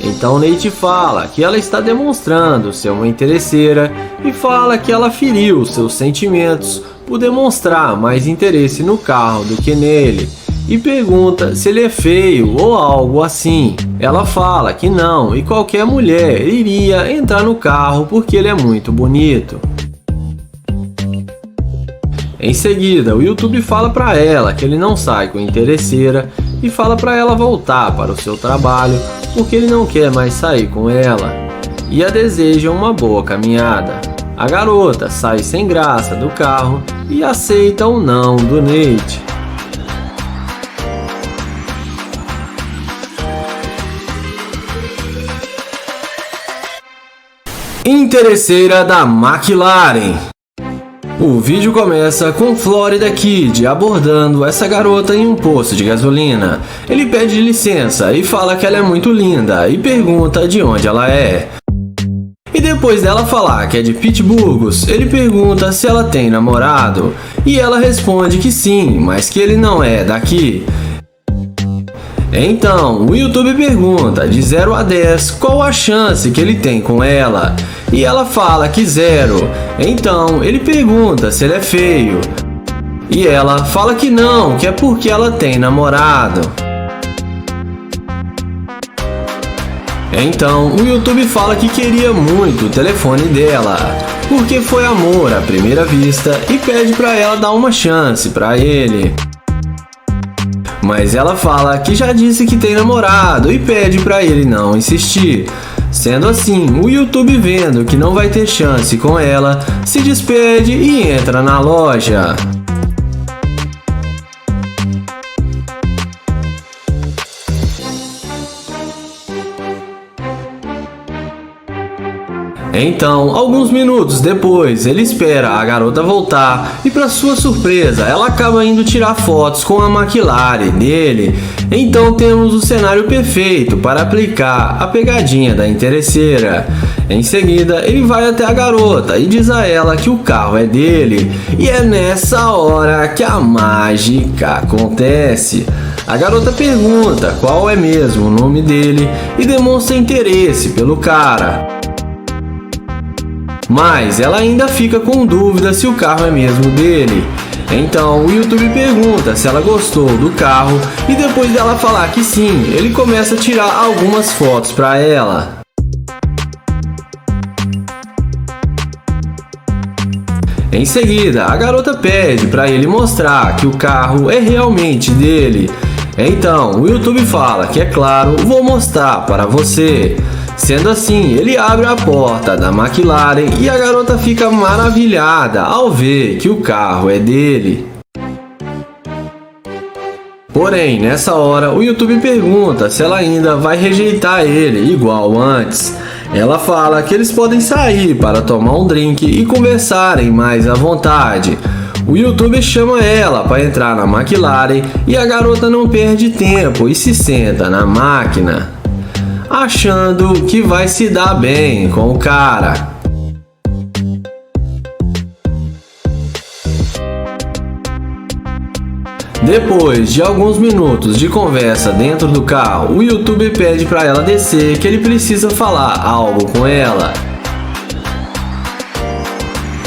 Então Nate fala que ela está demonstrando ser uma interesseira e fala que ela feriu seus sentimentos por demonstrar mais interesse no carro do que nele e pergunta se ele é feio ou algo assim. Ela fala que não e qualquer mulher iria entrar no carro porque ele é muito bonito. Em seguida, o YouTube fala para ela que ele não sai com interesseira e fala para ela voltar para o seu trabalho porque ele não quer mais sair com ela e a deseja uma boa caminhada. A garota sai sem graça do carro e aceita o não do Nate. Interesseira da McLaren. O vídeo começa com Florida Kid abordando essa garota em um posto de gasolina. Ele pede licença e fala que ela é muito linda e pergunta de onde ela é. E depois dela falar que é de Pittsburgh, ele pergunta se ela tem namorado e ela responde que sim, mas que ele não é daqui. Então, o YouTube pergunta de 0 a 10 qual a chance que ele tem com ela. E ela fala que 0. Então, ele pergunta se ele é feio. E ela fala que não, que é porque ela tem namorado. Então, o YouTube fala que queria muito o telefone dela, porque foi amor à primeira vista e pede pra ela dar uma chance pra ele. Mas ela fala que já disse que tem namorado e pede pra ele não insistir. Sendo assim, o YouTube, vendo que não vai ter chance com ela, se despede e entra na loja. Então, alguns minutos depois, ele espera a garota voltar e, para sua surpresa, ela acaba indo tirar fotos com a McLaren dele. Então temos o cenário perfeito para aplicar a pegadinha da interesseira. Em seguida, ele vai até a garota e diz a ela que o carro é dele. E é nessa hora que a mágica acontece. A garota pergunta qual é mesmo o nome dele e demonstra interesse pelo cara. Mas ela ainda fica com dúvida se o carro é mesmo dele. Então o YouTube pergunta se ela gostou do carro e depois dela falar que sim, ele começa a tirar algumas fotos para ela. Em seguida, a garota pede para ele mostrar que o carro é realmente dele. Então o YouTube fala que, é claro, vou mostrar para você. Sendo assim, ele abre a porta da McLaren e a garota fica maravilhada ao ver que o carro é dele. Porém, nessa hora, o YouTube pergunta se ela ainda vai rejeitar ele igual antes. Ela fala que eles podem sair para tomar um drink e conversarem mais à vontade. O YouTube chama ela para entrar na McLaren e a garota não perde tempo e se senta na máquina, achando que vai se dar bem com o cara. Depois de alguns minutos de conversa dentro do carro, o YouTube pede para ela descer, que ele precisa falar algo com ela.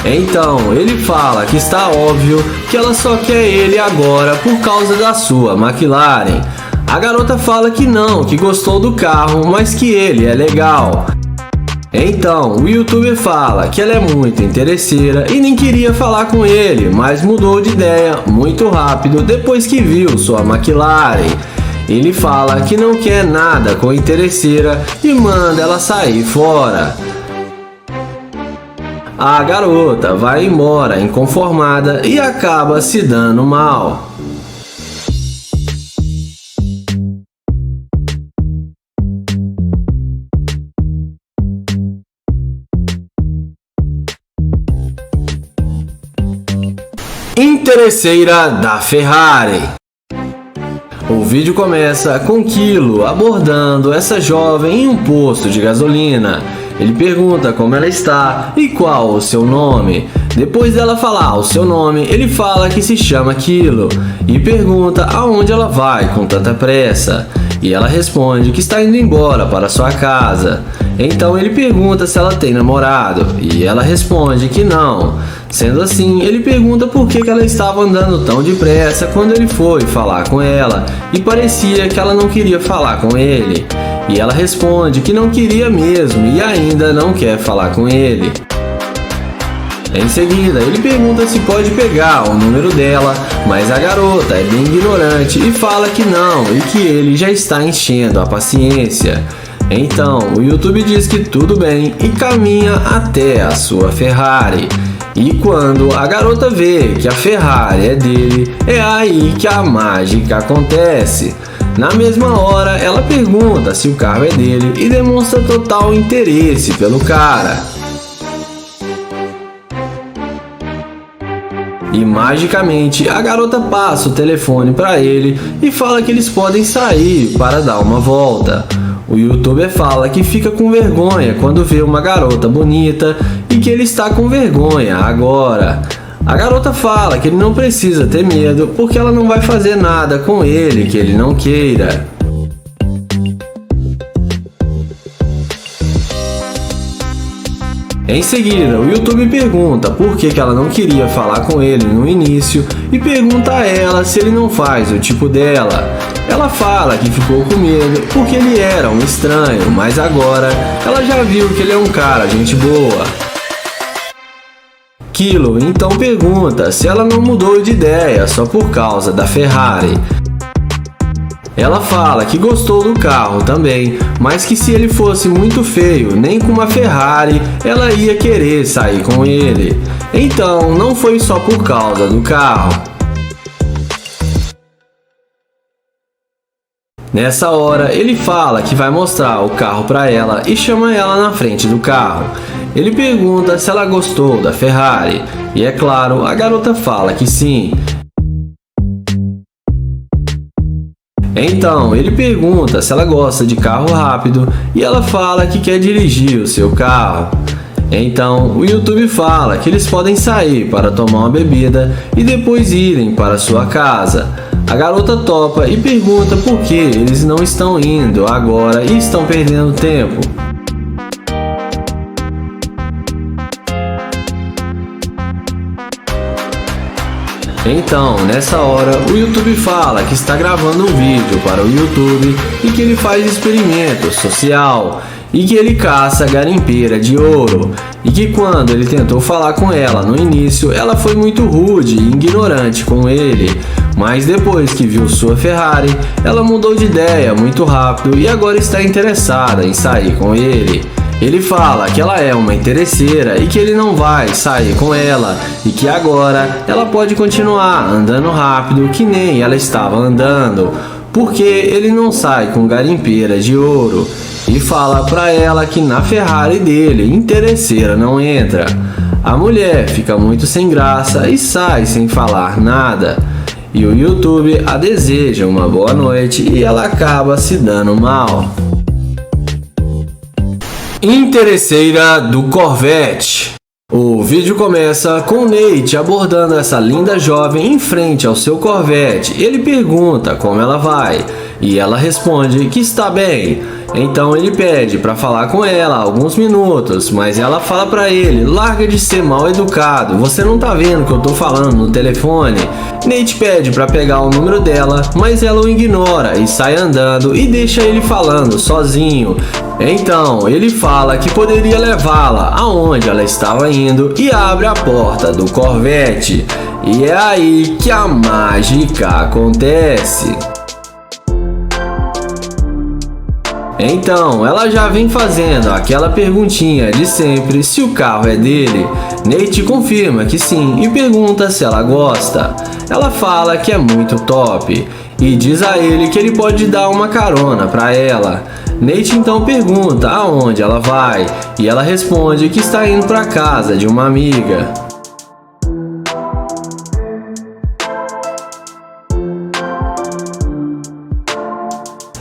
Então ele fala que está óbvio que ela só quer ele agora por causa da sua McLaren. A garota fala que não, que gostou do carro, mas que ele é legal. Então o YouTuber fala que ela é muito interesseira e nem queria falar com ele, mas mudou de ideia muito rápido depois que viu sua McLaren. Ele fala que não quer nada com a interesseira e manda ela sair fora. A garota vai embora inconformada e acaba se dando mal. Interesseira da Ferrari. O vídeo começa com Kilo abordando essa jovem em um posto de gasolina. Ele pergunta como ela está e qual o seu nome. Depois dela falar o seu nome, ele fala que se chama Kilo e pergunta aonde ela vai com tanta pressa. E ela responde que está indo embora para sua casa. Então ele pergunta se ela tem namorado e ela responde que não. Sendo assim, ele pergunta por que ela estava andando tão depressa quando ele foi falar com ela e parecia que ela não queria falar com ele. E ela responde que não queria mesmo e ainda não quer falar com ele. Em seguida, ele pergunta se pode pegar o número dela, mas a garota é bem ignorante e fala que não e que ele já está enchendo a paciência. Então, o YouTube diz que tudo bem e caminha até a sua Ferrari. E quando a garota vê que a Ferrari é dele, é aí que a mágica acontece. Na mesma hora, ela pergunta se o carro é dele e demonstra total interesse pelo cara. E magicamente, a garota passa o telefone para ele e fala que eles podem sair para dar uma volta. O YouTuber fala que fica com vergonha quando vê uma garota bonita e que ele está com vergonha agora. A garota fala que ele não precisa ter medo porque ela não vai fazer nada com ele que ele não queira. Em seguida, o YouTube pergunta por que ela não queria falar com ele no início e pergunta a ela se ele não faz o tipo dela. Ela fala que ficou com medo porque ele era um estranho, mas agora ela já viu que ele é um cara gente boa. Kilo então pergunta se ela não mudou de ideia só por causa da Ferrari. Ela fala que gostou do carro também, mas que se ele fosse muito feio, nem com uma Ferrari, ela ia querer sair com ele. Então, não foi só por causa do carro. Nessa hora, ele fala que vai mostrar o carro para ela e chama ela na frente do carro. Ele pergunta se ela gostou da Ferrari, e é claro, a garota fala que sim. Então, ele pergunta se ela gosta de carro rápido e ela fala que quer dirigir o seu carro. Então, o YouTube fala que eles podem sair para tomar uma bebida e depois irem para sua casa. A garota topa e pergunta por que eles não estão indo agora e estão perdendo tempo. Então, nessa hora, o YouTube fala que está gravando um vídeo para o YouTube e que ele faz experimento social e que ele caça garimpeira de ouro e que quando ele tentou falar com ela no início, ela foi muito rude e ignorante com ele, mas depois que viu sua Ferrari, ela mudou de ideia muito rápido e agora está interessada em sair com ele. Ele fala que ela é uma interesseira e que ele não vai sair com ela e que agora ela pode continuar andando rápido que nem ela estava andando, porque ele não sai com garimpeira de ouro, e fala pra ela que na Ferrari dele interesseira não entra. A mulher fica muito sem graça e sai sem falar nada, e o YouTube a deseja uma boa noite e ela acaba se dando mal. Interesseira do Corvette. O vídeo começa com Nate abordando essa linda jovem em frente ao seu Corvette. Ele pergunta como ela vai e ela responde que está bem. Então ele pede para falar com ela alguns minutos, mas ela fala para ele: larga de ser mal educado, você não tá vendo que eu tô falando no telefone? Nate pede para pegar o número dela, mas ela o ignora e sai andando e deixa ele falando sozinho. Então ele fala que poderia levá-la aonde ela estava indo e abre a porta do Corvette. E é aí que a mágica acontece. Então, ela já vem fazendo aquela perguntinha de sempre se o carro é dele. Nate confirma que sim e pergunta se ela gosta. Ela fala que é muito top e diz a ele que ele pode dar uma carona para ela. Nate então pergunta aonde ela vai e ela responde que está indo para casa de uma amiga.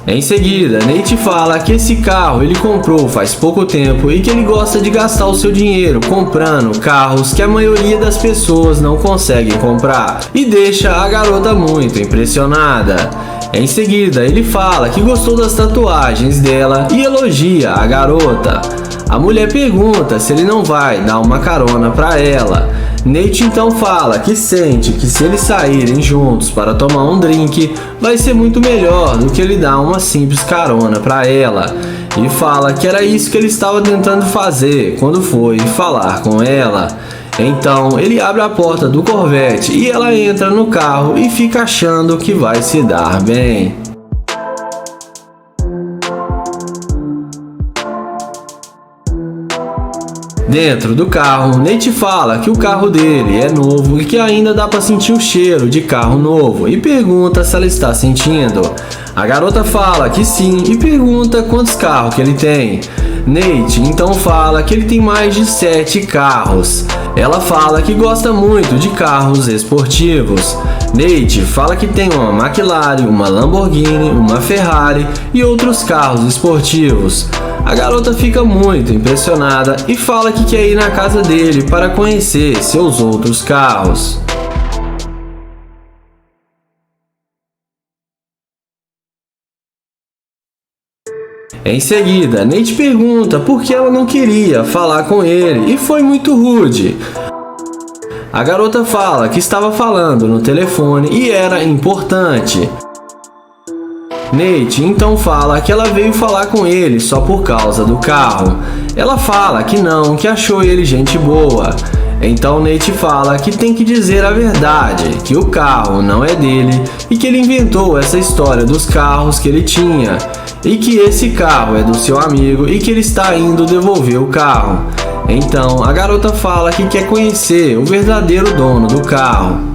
Em seguida, Nate fala que esse carro ele comprou faz pouco tempo e que ele gosta de gastar o seu dinheiro comprando carros que a maioria das pessoas não conseguem comprar e deixa a garota muito impressionada. Em seguida, ele fala que gostou das tatuagens dela e elogia a garota. A mulher pergunta se ele não vai dar uma carona para ela. Nate então fala que sente que se eles saírem juntos para tomar um drink, vai ser muito melhor do que ele dar uma simples carona para ela. E fala que era isso que ele estava tentando fazer quando foi falar com ela. Então ele abre a porta do Corvette e ela entra no carro e fica achando que vai se dar bem. Dentro do carro, Nate fala que o carro dele é novo e que ainda dá para sentir o cheiro de carro novo e pergunta se ela está sentindo. A garota fala que sim e pergunta quantos carros que ele tem. Nate então fala que ele tem mais de 7 carros. Ela fala que gosta muito de carros esportivos. Nate fala que tem uma McLaren, uma Lamborghini, uma Ferrari e outros carros esportivos. A garota fica muito impressionada e fala que quer ir na casa dele para conhecer seus outros carros. Em seguida, Nate pergunta por que ela não queria falar com ele e foi muito rude. A garota fala que estava falando no telefone e era importante. Nate então fala que ela veio falar com ele só por causa do carro. Ela fala que não, que achou ele gente boa. Então Nate fala que tem que dizer a verdade, que o carro não é dele e que ele inventou essa história dos carros que ele tinha e que esse carro é do seu amigo e que ele está indo devolver o carro. Então a garota fala que quer conhecer o verdadeiro dono do carro.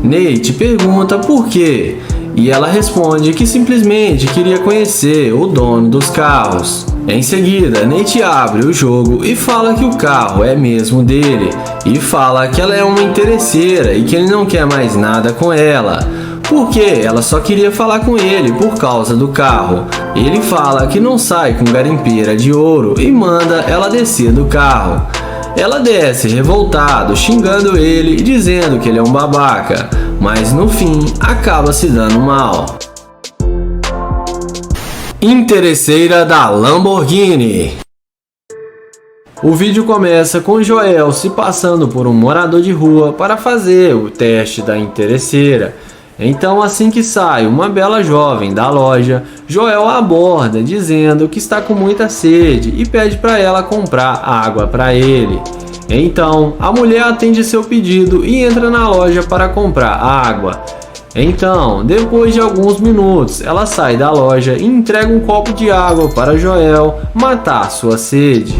Nate pergunta por quê e ela responde que simplesmente queria conhecer o dono dos carros. Em seguida, Nate abre o jogo e fala que o carro é mesmo dele e fala que ela é uma interesseira e que ele não quer mais nada com ela, porque ela só queria falar com ele por causa do carro. Ele fala que não sai com garimpeira de ouro e manda ela descer do carro. Ela desce revoltado, xingando ele e dizendo que ele é um babaca, mas no fim acaba se dando mal. Interesseira da Lamborghini. O vídeo começa com Joel se passando por um morador de rua para fazer o teste da interesseira. Então, assim que sai uma bela jovem da loja, Joel a aborda dizendo que está com muita sede e pede para ela comprar água para ele. Então, a mulher atende seu pedido e entra na loja para comprar água. Então, depois de alguns minutos, ela sai da loja e entrega um copo de água para Joel matar sua sede.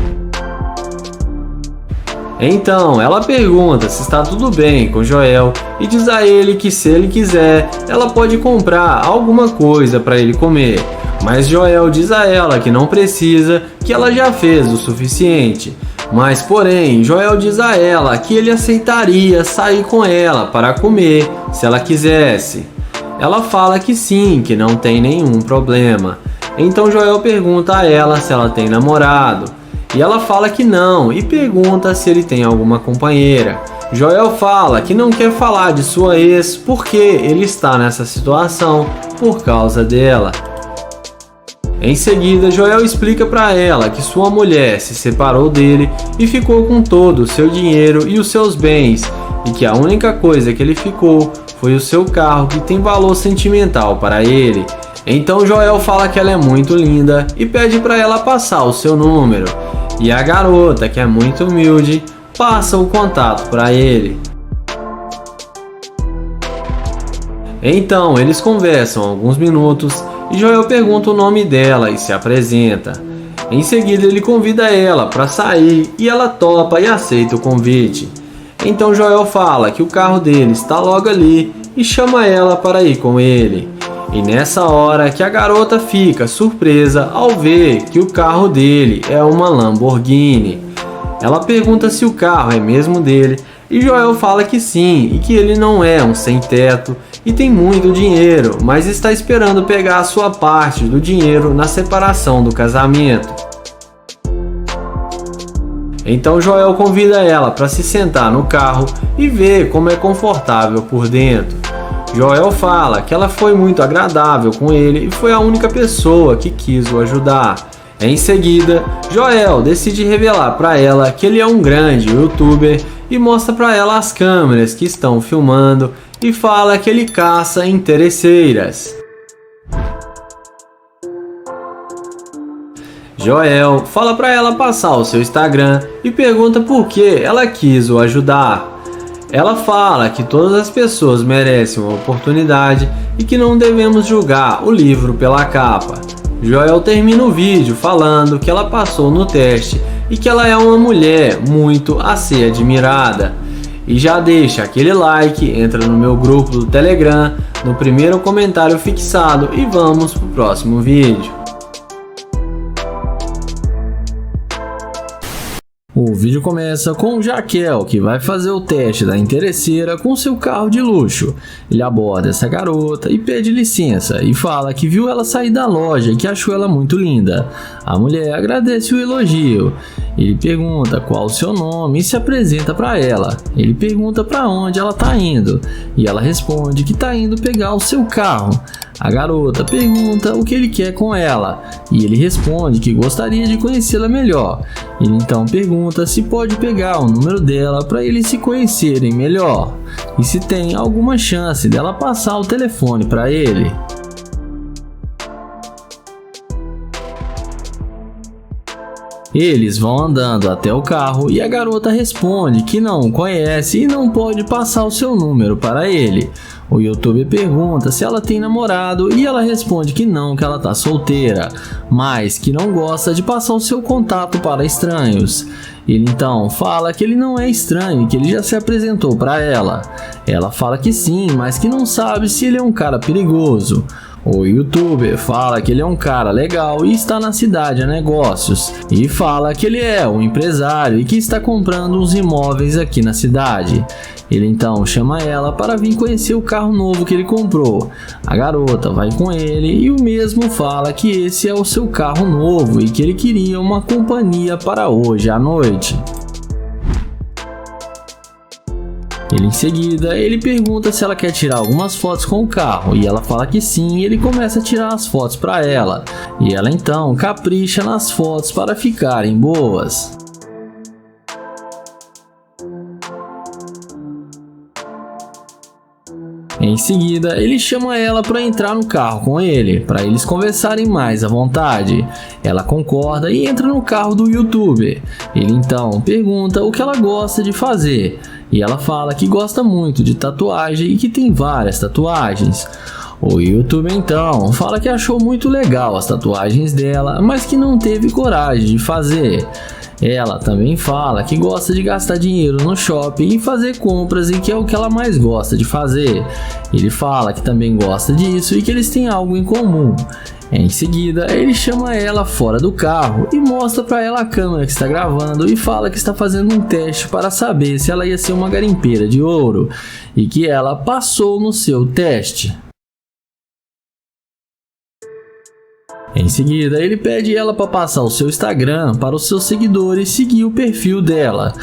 Então, ela pergunta se está tudo bem com Joel e diz a ele que se ele quiser, ela pode comprar alguma coisa para ele comer. Mas Joel diz a ela que não precisa, que ela já fez o suficiente. Mas porém, Joel diz a ela que ele aceitaria sair com ela para comer se ela quisesse. Ela fala que sim, que não tem nenhum problema. Então Joel pergunta a ela se ela tem namorado. E ela fala que não e pergunta se ele tem alguma companheira. Joel fala que não quer falar de sua ex porque ele está nessa situação por causa dela. Em seguida, Joel explica para ela que sua mulher se separou dele e ficou com todo o seu dinheiro e os seus bens, e que a única coisa que ele ficou foi o seu carro, que tem valor sentimental para ele. Então Joel fala que ela é muito linda e pede para ela passar o seu número. E a garota, que é muito humilde, passa o contato para ele. Então eles conversam alguns minutos e Joel pergunta o nome dela e se apresenta. Em seguida ele convida ela para sair e ela topa e aceita o convite. Então Joel fala que o carro dele está logo ali e chama ela para ir com ele. E nessa hora que a garota fica surpresa ao ver que o carro dele é uma Lamborghini. Ela pergunta se o carro é mesmo dele e Joel fala que sim e que ele não é um sem-teto e tem muito dinheiro, mas está esperando pegar a sua parte do dinheiro na separação do casamento. Então Joel convida ela para se sentar no carro e ver como é confortável por dentro. Joel fala que ela foi muito agradável com ele e foi a única pessoa que quis o ajudar. Em seguida, Joel decide revelar para ela que ele é um grande youtuber e mostra para ela as câmeras que estão filmando e fala que ele caça interesseiras. Joel fala para ela passar o seu Instagram e pergunta por que ela quis o ajudar. Ela fala que todas as pessoas merecem uma oportunidade e que não devemos julgar o livro pela capa. Joel termina o vídeo falando que ela passou no teste e que ela é uma mulher muito a ser admirada. E já deixa aquele like, entra no meu grupo do Telegram, no primeiro comentário fixado e vamos pro próximo vídeo. O vídeo começa com o Jaquel, que vai fazer o teste da interesseira com seu carro de luxo. Ele aborda essa garota e pede licença e fala que viu ela sair da loja e que achou ela muito linda. A mulher agradece o elogio. Ele pergunta qual o seu nome e se apresenta para ela. Ele pergunta para onde ela está indo e ela responde que está indo pegar o seu carro. A garota pergunta o que ele quer com ela e ele responde que gostaria de conhecê-la melhor. Ele então pergunta se pode pegar o número dela para eles se conhecerem melhor e se tem alguma chance dela passar o telefone para ele. Eles vão andando até o carro e a garota responde que não o conhece e não pode passar o seu número para ele. O youtuber pergunta se ela tem namorado e ela responde que não, que ela tá solteira, mas que não gosta de passar o seu contato para estranhos. Ele então fala que ele não é estranho e que ele já se apresentou para ela. Ela fala que sim, mas que não sabe se ele é um cara perigoso. O youtuber fala que ele é um cara legal e está na cidade a negócios, e fala que ele é um empresário e que está comprando uns imóveis aqui na cidade. Ele então chama ela para vir conhecer o carro novo que ele comprou. A garota vai com ele e o mesmo fala que esse é o seu carro novo e que ele queria uma companhia para hoje à noite. Em seguida, ele pergunta se ela quer tirar algumas fotos com o carro e ela fala que sim, e ele começa a tirar as fotos para ela. E ela então capricha nas fotos para ficarem boas. Em seguida, ele chama ela para entrar no carro com ele, para eles conversarem mais à vontade. Ela concorda e entra no carro do youtuber. Ele então pergunta o que ela gosta de fazer, e ela fala que gosta muito de tatuagem e que tem várias tatuagens. O youtuber então fala que achou muito legal as tatuagens dela, mas que não teve coragem de fazer. Ela também fala que gosta de gastar dinheiro no shopping e fazer compras e que é o que ela mais gosta de fazer. Ele fala que também gosta disso e que eles têm algo em comum. Em seguida, ele chama ela fora do carro e mostra para ela a câmera que está gravando e fala que está fazendo um teste para saber se ela ia ser uma garimpeira de ouro e que ela passou no seu teste. Em seguida, ele pede ela para passar o seu Instagram para os seus seguidores seguir o perfil dela.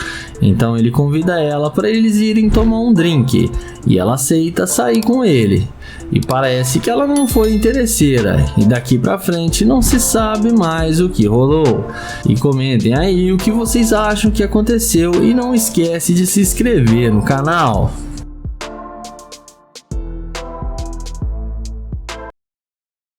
Então ele convida ela para eles irem tomar um drink e ela aceita sair com ele. E parece que ela não foi interesseira e daqui pra frente não se sabe mais o que rolou. E comentem aí o que vocês acham que aconteceu e não esquece de se inscrever no canal.